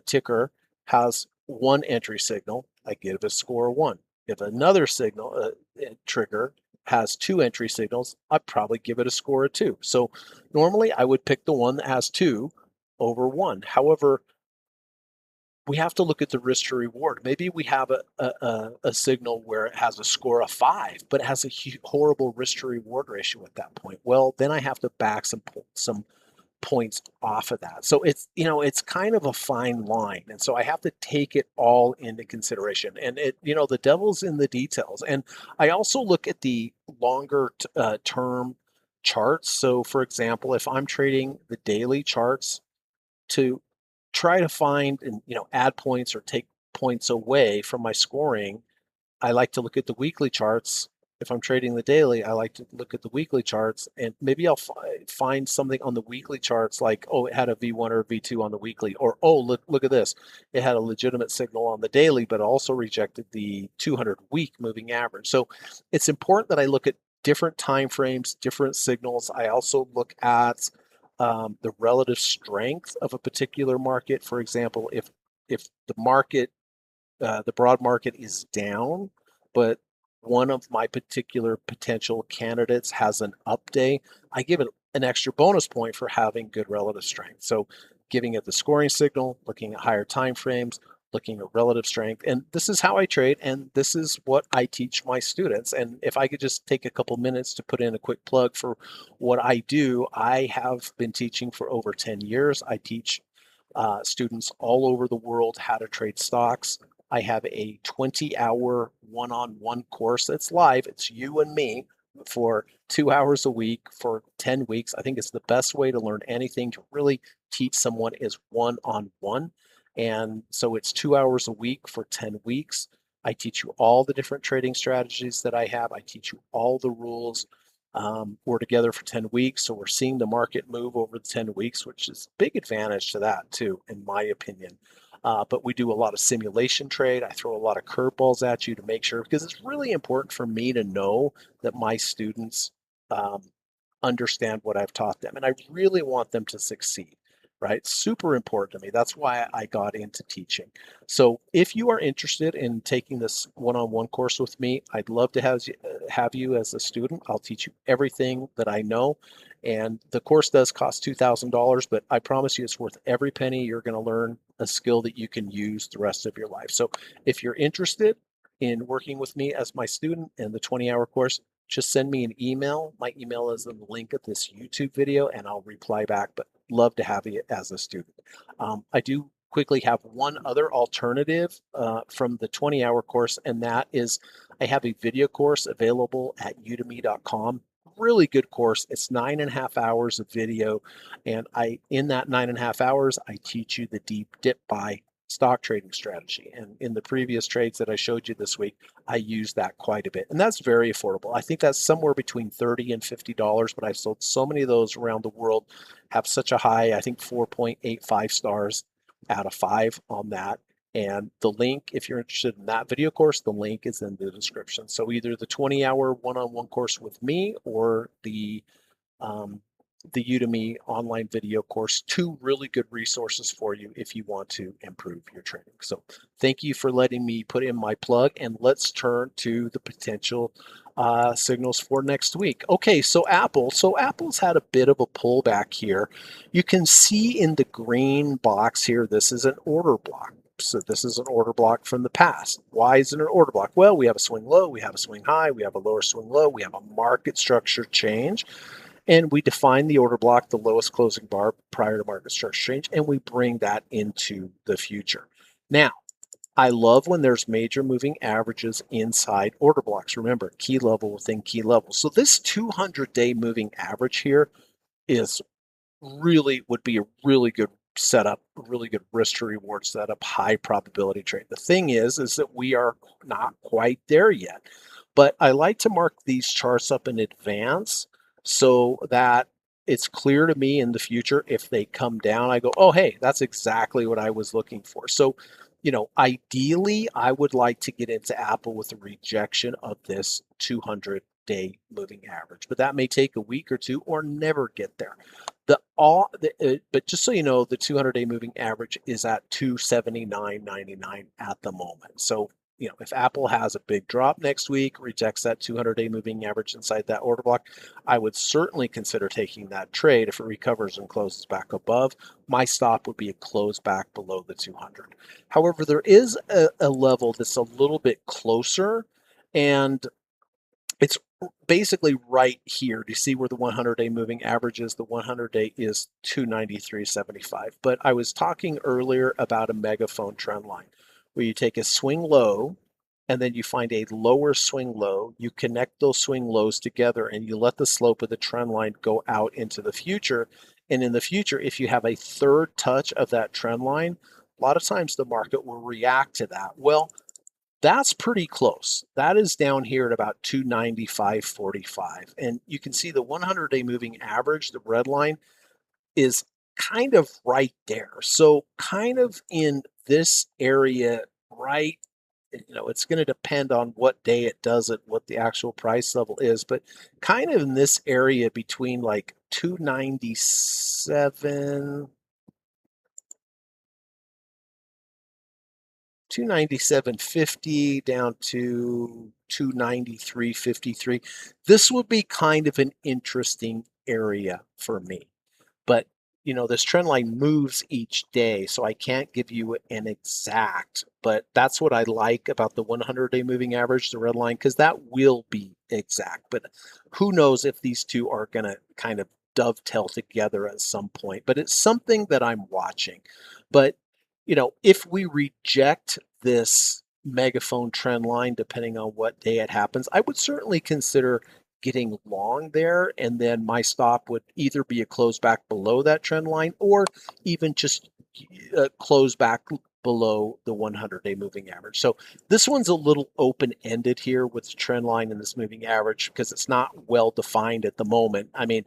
ticker has 1 entry signal, I give a score of 1. If another signal trigger has 2 entry signals, I'd probably give it a score of 2. So normally I would pick the one that has 2 over 1. However, we have to look at the risk to reward. Maybe we have a signal where it has a score of 5, but it has a horrible risk to reward ratio at that point. Well, then I have to back some points off of that. So it's kind of a fine line. And so I have to take it all into consideration. And the devil's in the details. And I also look at the longer term charts. So for example, if I'm trading the daily charts to try to find and add points or take points away from my scoring, I like to look at the weekly charts. If I'm trading the daily, I like to look at the weekly charts, and maybe I'll find something on the weekly charts like, oh, it had a V1 or a V2 on the weekly, or oh, look at this, it had a legitimate signal on the daily, but also rejected the 200-week moving average. So it's important that I look at different time frames, different signals. I also look at the relative strength of a particular market. For example, if the market the broad market is down, but one of my particular potential candidates has an up day, I give it an extra bonus point for having good relative strength. So giving it the scoring signal, looking at higher time frames, looking at relative strength. And this is how I trade, and this is what I teach my students. And if I could just take a couple minutes to put in a quick plug for what I do, I have been teaching for over 10 years. I teach students all over the world how to trade stocks. I have a 20-hour one-on-one course that's live. It's you and me for 2 hours a week for 10 weeks. I think it's the best way to learn anything, to really teach someone, is one-on-one. And so it's 2 hours a week for 10 weeks. I teach you all the different trading strategies that I have. I teach you all the rules. We're together for 10 weeks, so we're seeing the market move over the 10 weeks, which is a big advantage to that too, in my opinion. But we do a lot of simulation trade. I throw a lot of curveballs at you to make sure, because it's really important for me to know that my students um, understand what I've taught them. And I really want them to succeed, right? Super important to me. That's why I got into teaching. So if you are interested in taking this one-on-one course with me, I'd love to have you as a student. I'll teach you everything that I know. And the course does cost $2,000, but I promise you it's worth every penny. You're going to learn a skill that you can use the rest of your life. So if you're interested in working with me as my student in the 20-hour course, just send me an email. My email is in the link of this YouTube video, and I'll reply back, but love to have you as a student. I do quickly have one other alternative from the 20-hour course, and that is I have a video course available at udemy.com. Really good course. It's 9.5 hours of video, and in that 9.5 hours, I teach you the deep dip buy stock trading strategy. And in the previous trades that I showed you this week, I use that quite a bit. And that's very affordable. I think that's somewhere between $30 and $50, but I've sold so many of those around the world, have such a high, I think 4.85 stars out of 5 on that. And the link, if you're interested in that video course, the link is in the description. So either the 20-hour one-on-one course with me or the Udemy online video course, 2 really good resources for you if you want to improve your trading. So thank you for letting me put in my plug, and let's turn to the potential signals for next week. Okay, so Apple's had a bit of a pullback here. You can see in the green box here, this is an order block. So this is an order block from the past. Why is it an order block? Well, we have a swing low, we have a swing high, we have a lower swing low, we have a market structure change. And we define the order block, the lowest closing bar prior to market structure change, and we bring that into the future. Now, I love when there's major moving averages inside order blocks. Remember, key level within key level. So this 200-day moving average here would be a really good setup, really good risk to reward setup, high probability trade. The thing is that we are not quite there yet. But I like to mark these charts up in advance so that it's clear to me in the future if they come down, I go, oh, hey, that's exactly what I was looking for. So, ideally, I would like to get into Apple with a rejection of this 200-day moving average, but that may take a week or two or never get there. But just so you know, the 200-day moving average is at 279.99 at the moment. So, if Apple has a big drop next week, rejects that 200-day moving average inside that order block, I would certainly consider taking that trade. If it recovers and closes back above, my stop would be a close back below the 200. However, there is a level that's a little bit closer, and it's basically right here. Do you see where the 100-day moving average is? The 100-day is 293.75. But I was talking earlier about a megaphone trend line, where you take a swing low and then you find a lower swing low, you connect those swing lows together, and you let the slope of the trend line go out into the future. And in the future, if you have a third touch of that trend line, a lot of times the market will react to that. Well, that's pretty close. That is down here at about 295.45. And you can see the 100-day moving average, the red line, is kind of right there. So kind of in this area, right? It's going to depend on what day it does it, what the actual price level is, but kind of in this area between like 297.50 down to 293.53. This would be kind of an interesting area for me. But this trend line moves each day, so I can't give you an exact, but that's what I like about the 100-day moving average, the red line, because that will be exact. But who knows if these two are going to kind of dovetail together at some point, but it's something that I'm watching. But, if we reject this megaphone trend line, depending on what day it happens, I would certainly consider getting long there, and then my stop would either be a close back below that trend line or even just close back below the 100-day moving average. So this one's a little open-ended here with the trend line and this moving average because it's not well defined at the moment. I mean,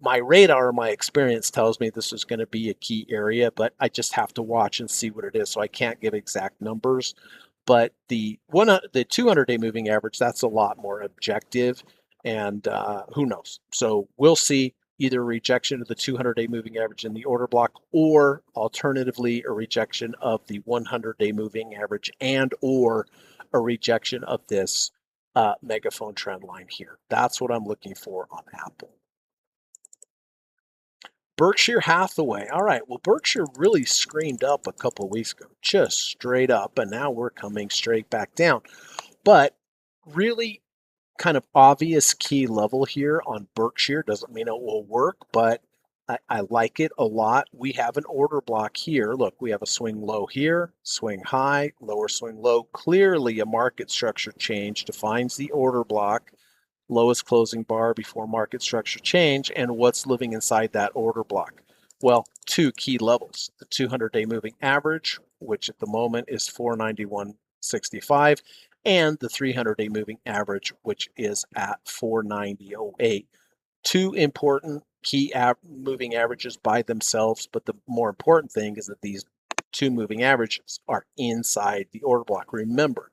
my radar, my experience tells me this is going to be a key area, but I just have to watch and see what it is. So I can't give exact numbers. But the 200-day moving average, that's a lot more objective, and who knows? So we'll see either a rejection of the 200-day moving average in the order block, or alternatively a rejection of the 100-day moving average, and or a rejection of this megaphone trend line here. That's what I'm looking for on Apple. Berkshire Hathaway. All right, well, Berkshire really screamed up a couple of weeks ago, just straight up, and now we're coming straight back down. But really kind of obvious key level here on Berkshire. Doesn't mean it will work, but I like it a lot. We have an order block here. Look, we have a swing low here, swing high, lower swing low. Clearly a market structure change defines the order block. Lowest closing bar before market structure change, and what's living inside that order block? Well, two key levels, the 200-day moving average, which at the moment is 491.65, and the 300-day moving average, which is at 490.08. Two important key moving averages by themselves, but the more important thing is that these two moving averages are inside the order block. Remember,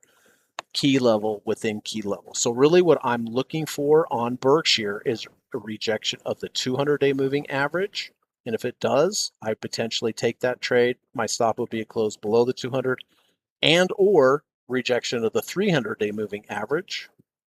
key level within key level. So really what I'm looking for on Berkshire is a rejection of the 200-day moving average. And if it does, I potentially take that trade. My stop will be a close below the 200, and or rejection of the 300-day moving average,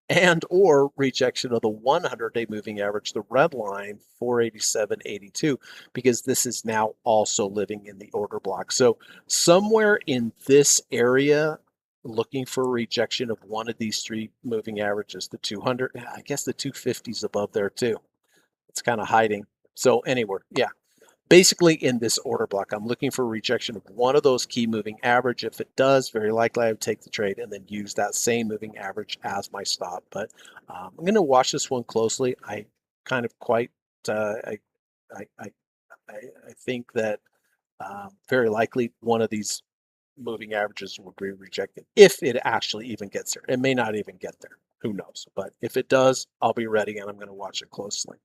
and or rejection of the 100-day moving average, the red line, 487.82, because this is now also living in the order block. So somewhere in this area, looking for a rejection of one of these three moving averages, the 200, I guess the 250 is above there too. It's kind of hiding. So anywhere, yeah. Basically in this order block, I'm looking for a rejection of one of those key moving average. If it does, very likely I would take the trade and then use that same moving average as my stop. But I'm going to watch this one closely. I kind of quite, I think that very likely one of these moving averages will be rejected if it actually even gets there. It may not even get there. Who knows? But if it does, I'll be ready and I'm going to watch it closely.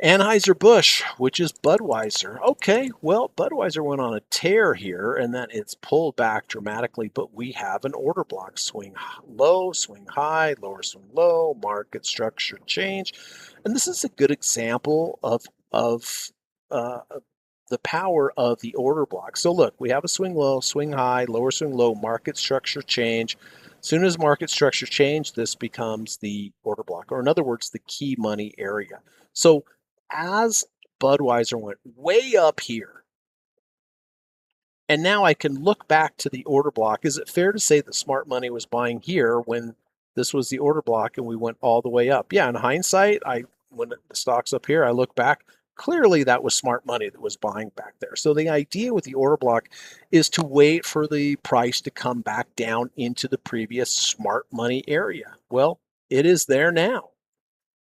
Anheuser-Busch, which is Budweiser. Okay, well, Budweiser went on a tear here and then it's pulled back dramatically, but we have an order block. Swing low, swing high, lower swing low, market structure change. And this is a good example of the power of the order block. So look, we have a swing low, swing high, lower swing low, market structure change. As soon as market structure change, this becomes the order block, or in other words, the key money area. So as Budweiser went way up here, and now I can look back to the order block. Is it fair to say that smart money was buying here when this was the order block and we went all the way up? Yeah, in hindsight, when the stock's up here, I look back, clearly that was smart money that was buying back there. So the idea with the order block is to wait for the price to come back down into the previous smart money area. Well, it is there now.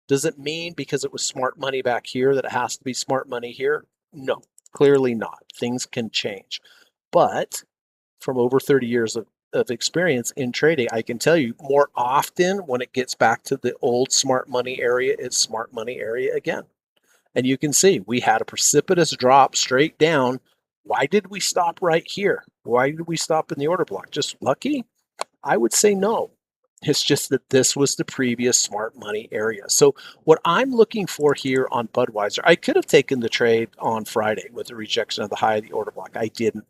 Does it mean because it was smart money back here that it has to be smart money here? No, clearly not. Things can change. But from over 30 years of experience in trading, I can tell you more often when it gets back to the old smart money area, it's smart money area again. And you can see we had a precipitous drop straight down. Why did we stop right here? Why did we stop in the order block? Just lucky? I would say no. It's just that this was the previous smart money area. So what I'm looking for here on Budweiser, I could have taken the trade on Friday with the rejection of the high of the order block. I didn't.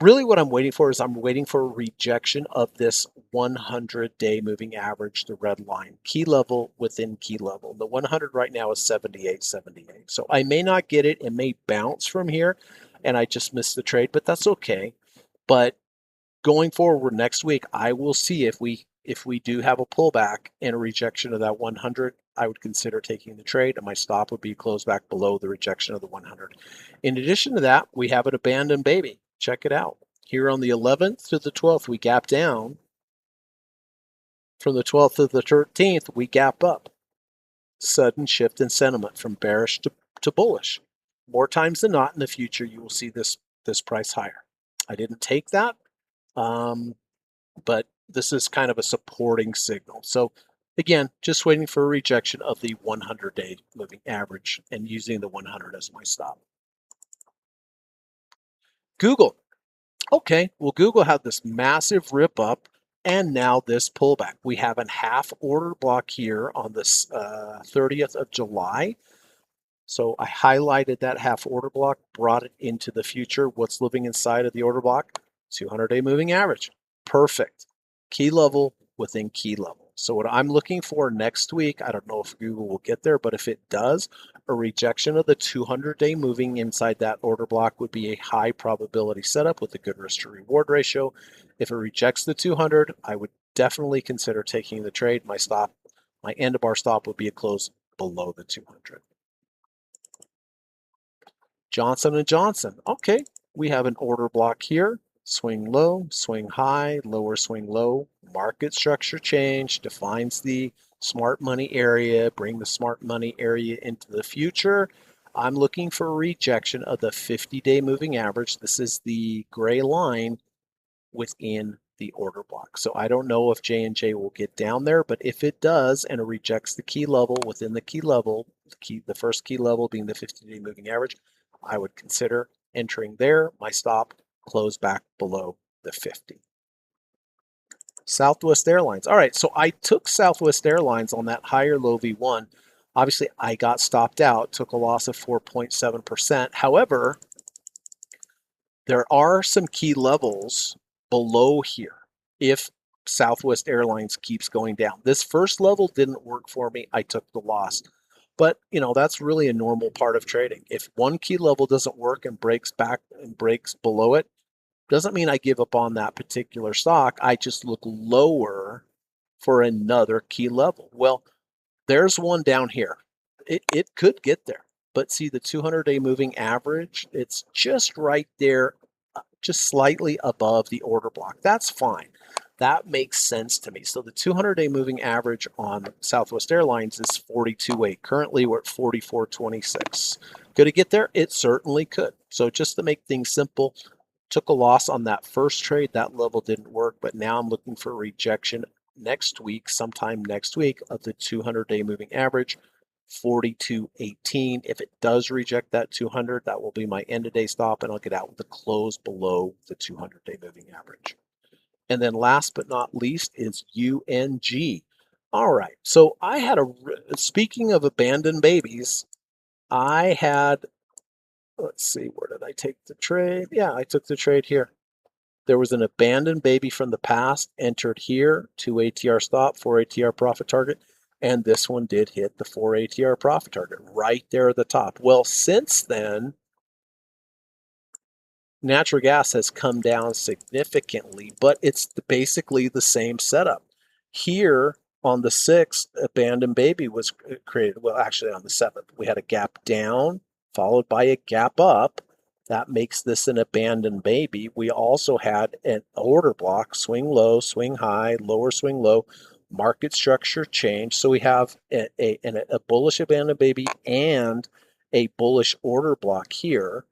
Really what I'm waiting for is I'm waiting for a rejection of this 100-day moving average, the red line, key level within key level. The 100 right now is 78.78. So I may not get it. It may bounce from here and I just missed the trade, but that's okay. But going forward next week, I will see if we do have a pullback and a rejection of that 100 I would consider taking the trade, and my stop would be close back below the rejection of the 100. In addition to that, we have an abandoned baby. Check it out. Here on the 11th to the 12th, we gap down. From the 12th to the 13th, we gap up. Sudden shift in sentiment from bearish to bullish. More times than not in the future, you will see this price higher. I didn't take that, but this is kind of a supporting signal. So again, just waiting for a rejection of the 100-day moving average and using the 100 as my stop. Google. Okay, well, Google had this massive rip up and now this pullback. We have a half order block here on this 30th of July. So I highlighted that half order block, brought it into the future. What's living inside of the order block? 200-day moving average. Perfect. Key level within key level. So what I'm looking for next week, I don't know if Google will get there, but if it does, a rejection of the 200-day moving inside that order block would be a high probability setup with a good risk to reward ratio. If it rejects the 200, I would definitely consider taking the trade. My end of bar stop would be a close below the 200. Johnson & Johnson. Okay, we have an order block here. Swing low, swing high, lower swing low. Market structure change defines the smart money area, bring the smart money area into the future. I'm looking for a rejection of the 50-day moving average. This is the gray line within the order block. So I don't know if J&J will get down there, but if it does and it rejects the key level within the key level, the first key level being the 50-day moving average, I would consider entering there. My stop, close back below the 50. Southwest Airlines. All right, so I took Southwest Airlines on that higher low V1. Obviously, I got stopped out, took a loss of 4.7%. However, there are some key levels below here if Southwest Airlines keeps going down. This first level didn't work for me. I took the loss. But, that's really a normal part of trading. If one key level doesn't work and breaks back and breaks below it, doesn't mean I give up on that particular stock. I just look lower for another key level. Well, there's one down here. It could get there. But see the 200-day moving average, it's just right there, just slightly above the order block. That's fine. That makes sense to me. So the 200-day moving average on Southwest Airlines is 42.8. Currently, we're at 44.26. Could it get there? It certainly could. So just to make things simple, took a loss on that first trade. That level didn't work, but now I'm looking for rejection next week, sometime next week, of the 200-day moving average, 42.18. If it does reject that 200, that will be my end-of-day stop, and I'll get out with a close below the 200-day moving average. And then last but not least is UNG. All right, so I had speaking of abandoned babies, I had, let's see, where did I take the trade? Yeah, I took the trade here. There was an abandoned baby from the past, entered here, 2 ATR stop, 4 ATR profit target, and this one did hit the 4 ATR profit target right there at the top. Well, since then, natural gas has come down significantly, but it's basically the same setup. Here on the 6th, abandoned baby was created. Well, actually on the 7th, we had a gap down followed by a gap up. That makes this an abandoned baby. We also had an order block, swing low, swing high, lower swing low, market structure change. So we have a bullish abandoned baby and a bullish order block here.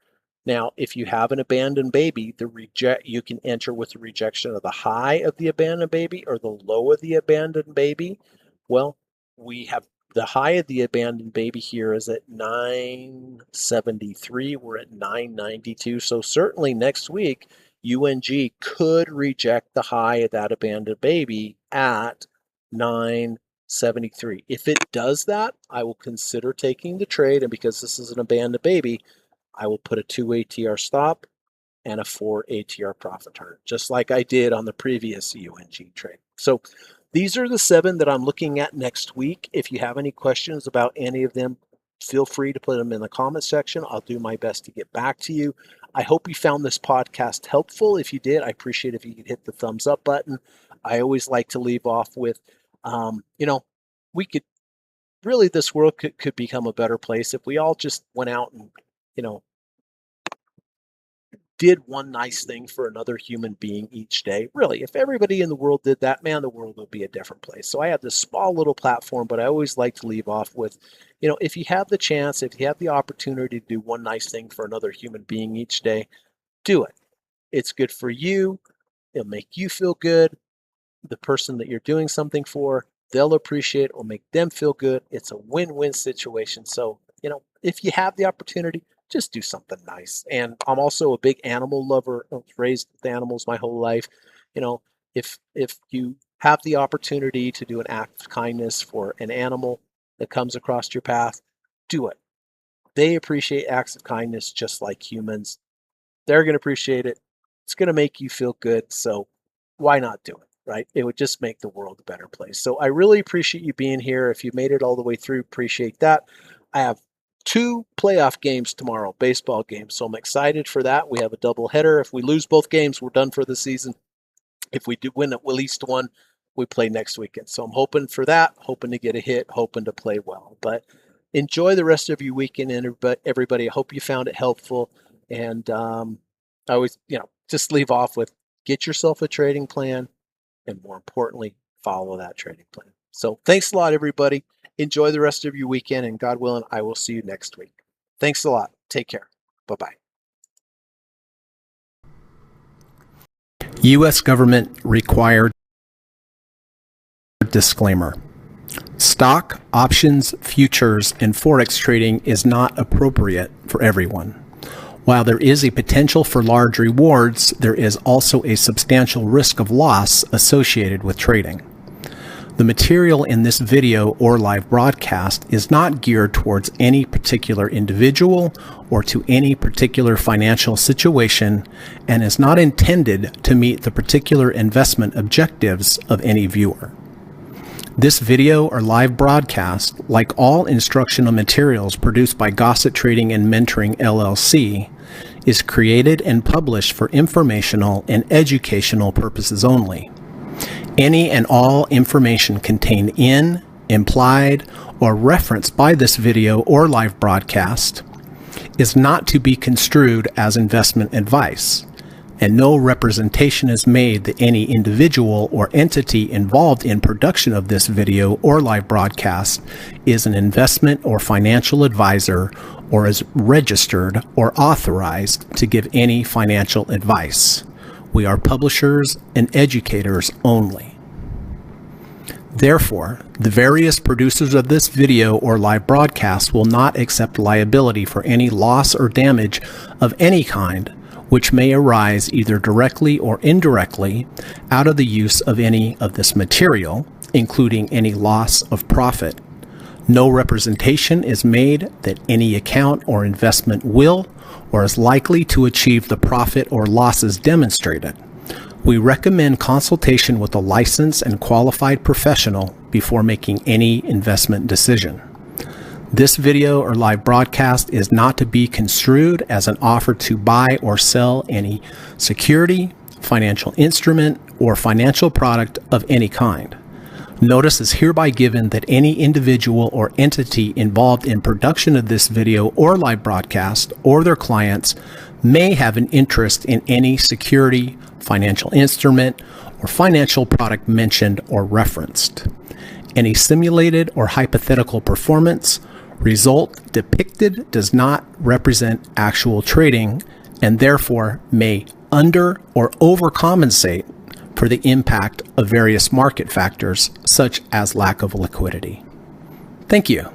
Now, if you have an abandoned baby, you can enter with the rejection of the high of the abandoned baby or the low of the abandoned baby. Well, we have the high of the abandoned baby here is at 973. We're at 992. So certainly next week, UNG could reject the high of that abandoned baby at 973. If it does that, I will consider taking the trade. And because this is an abandoned baby, I will put a 2 ATR stop and a 4 ATR profit target, just like I did on the previous UNG trade. So these are the 7 that I'm looking at next week. If you have any questions about any of them, feel free to put them in the comment section. I'll do my best to get back to you. I hope you found this podcast helpful. If you did, I appreciate if you could hit the thumbs up button. I always like to leave off with, we could really this world could become a better place if we all just went out and, did one nice thing for another human being each day. Really, if everybody in the world did that, man, the world would be a different place. So I have this small little platform, but I always like to leave off with, if you have the chance, if you have the opportunity to do one nice thing for another human being each day, do it. It's good for you. It'll make you feel good. The person that you're doing something for, they'll appreciate it or make them feel good. It's a win-win situation. So, if you have the opportunity, just do something nice. And I'm also a big animal lover. I was raised with animals my whole life. If you have the opportunity to do an act of kindness for an animal that comes across your path, do it. They appreciate acts of kindness just like humans. They're going to appreciate it. It's going to make you feel good. So why not do it, right? It would just make the world a better place. So I really appreciate you being here. If you made it all the way through, appreciate that. I have 2 playoff games tomorrow, baseball games. So I'm excited for that. We have a doubleheader. If we lose both games, we're done for the season. If we do win at least one, we play next weekend. So I'm hoping for that, hoping to get a hit, hoping to play well. But enjoy the rest of your weekend, everybody. I hope you found it helpful. And I always, just leave off with get yourself a trading plan and more importantly, follow that trading plan. So thanks a lot, everybody. Enjoy the rest of your weekend, and God willing, I will see you next week. Thanks a lot. Take care. Bye-bye. U.S. government required disclaimer. Stock, options, futures, and forex trading is not appropriate for everyone. While there is a potential for large rewards, there is also a substantial risk of loss associated with trading. The material in this video or live broadcast is not geared towards any particular individual or to any particular financial situation and is not intended to meet the particular investment objectives of any viewer. This video or live broadcast, like all instructional materials produced by Gossett Trading and Mentoring LLC, is created and published for informational and educational purposes only. Any and all information contained in, implied, or referenced by this video or live broadcast is not to be construed as investment advice, and no representation is made that any individual or entity involved in production of this video or live broadcast is an investment or financial advisor or is registered or authorized to give any financial advice. We are publishers and educators only. Therefore, the various producers of this video or live broadcast will not accept liability for any loss or damage of any kind which may arise either directly or indirectly out of the use of any of this material, including any loss of profit. No representation is made that any account or investment will or is likely to achieve the profit or losses demonstrated. We recommend consultation with a licensed and qualified professional before making any investment decision. This video or live broadcast is not to be construed as an offer to buy or sell any security, financial instrument, or financial product of any kind. Notice is hereby given that any individual or entity involved in production of this video or live broadcast or their clients may have an interest in any security, financial instrument, or financial product mentioned or referenced. Any simulated or hypothetical performance result depicted does not represent actual trading and therefore may under or overcompensate for the impact of various market factors such as lack of liquidity. Thank you.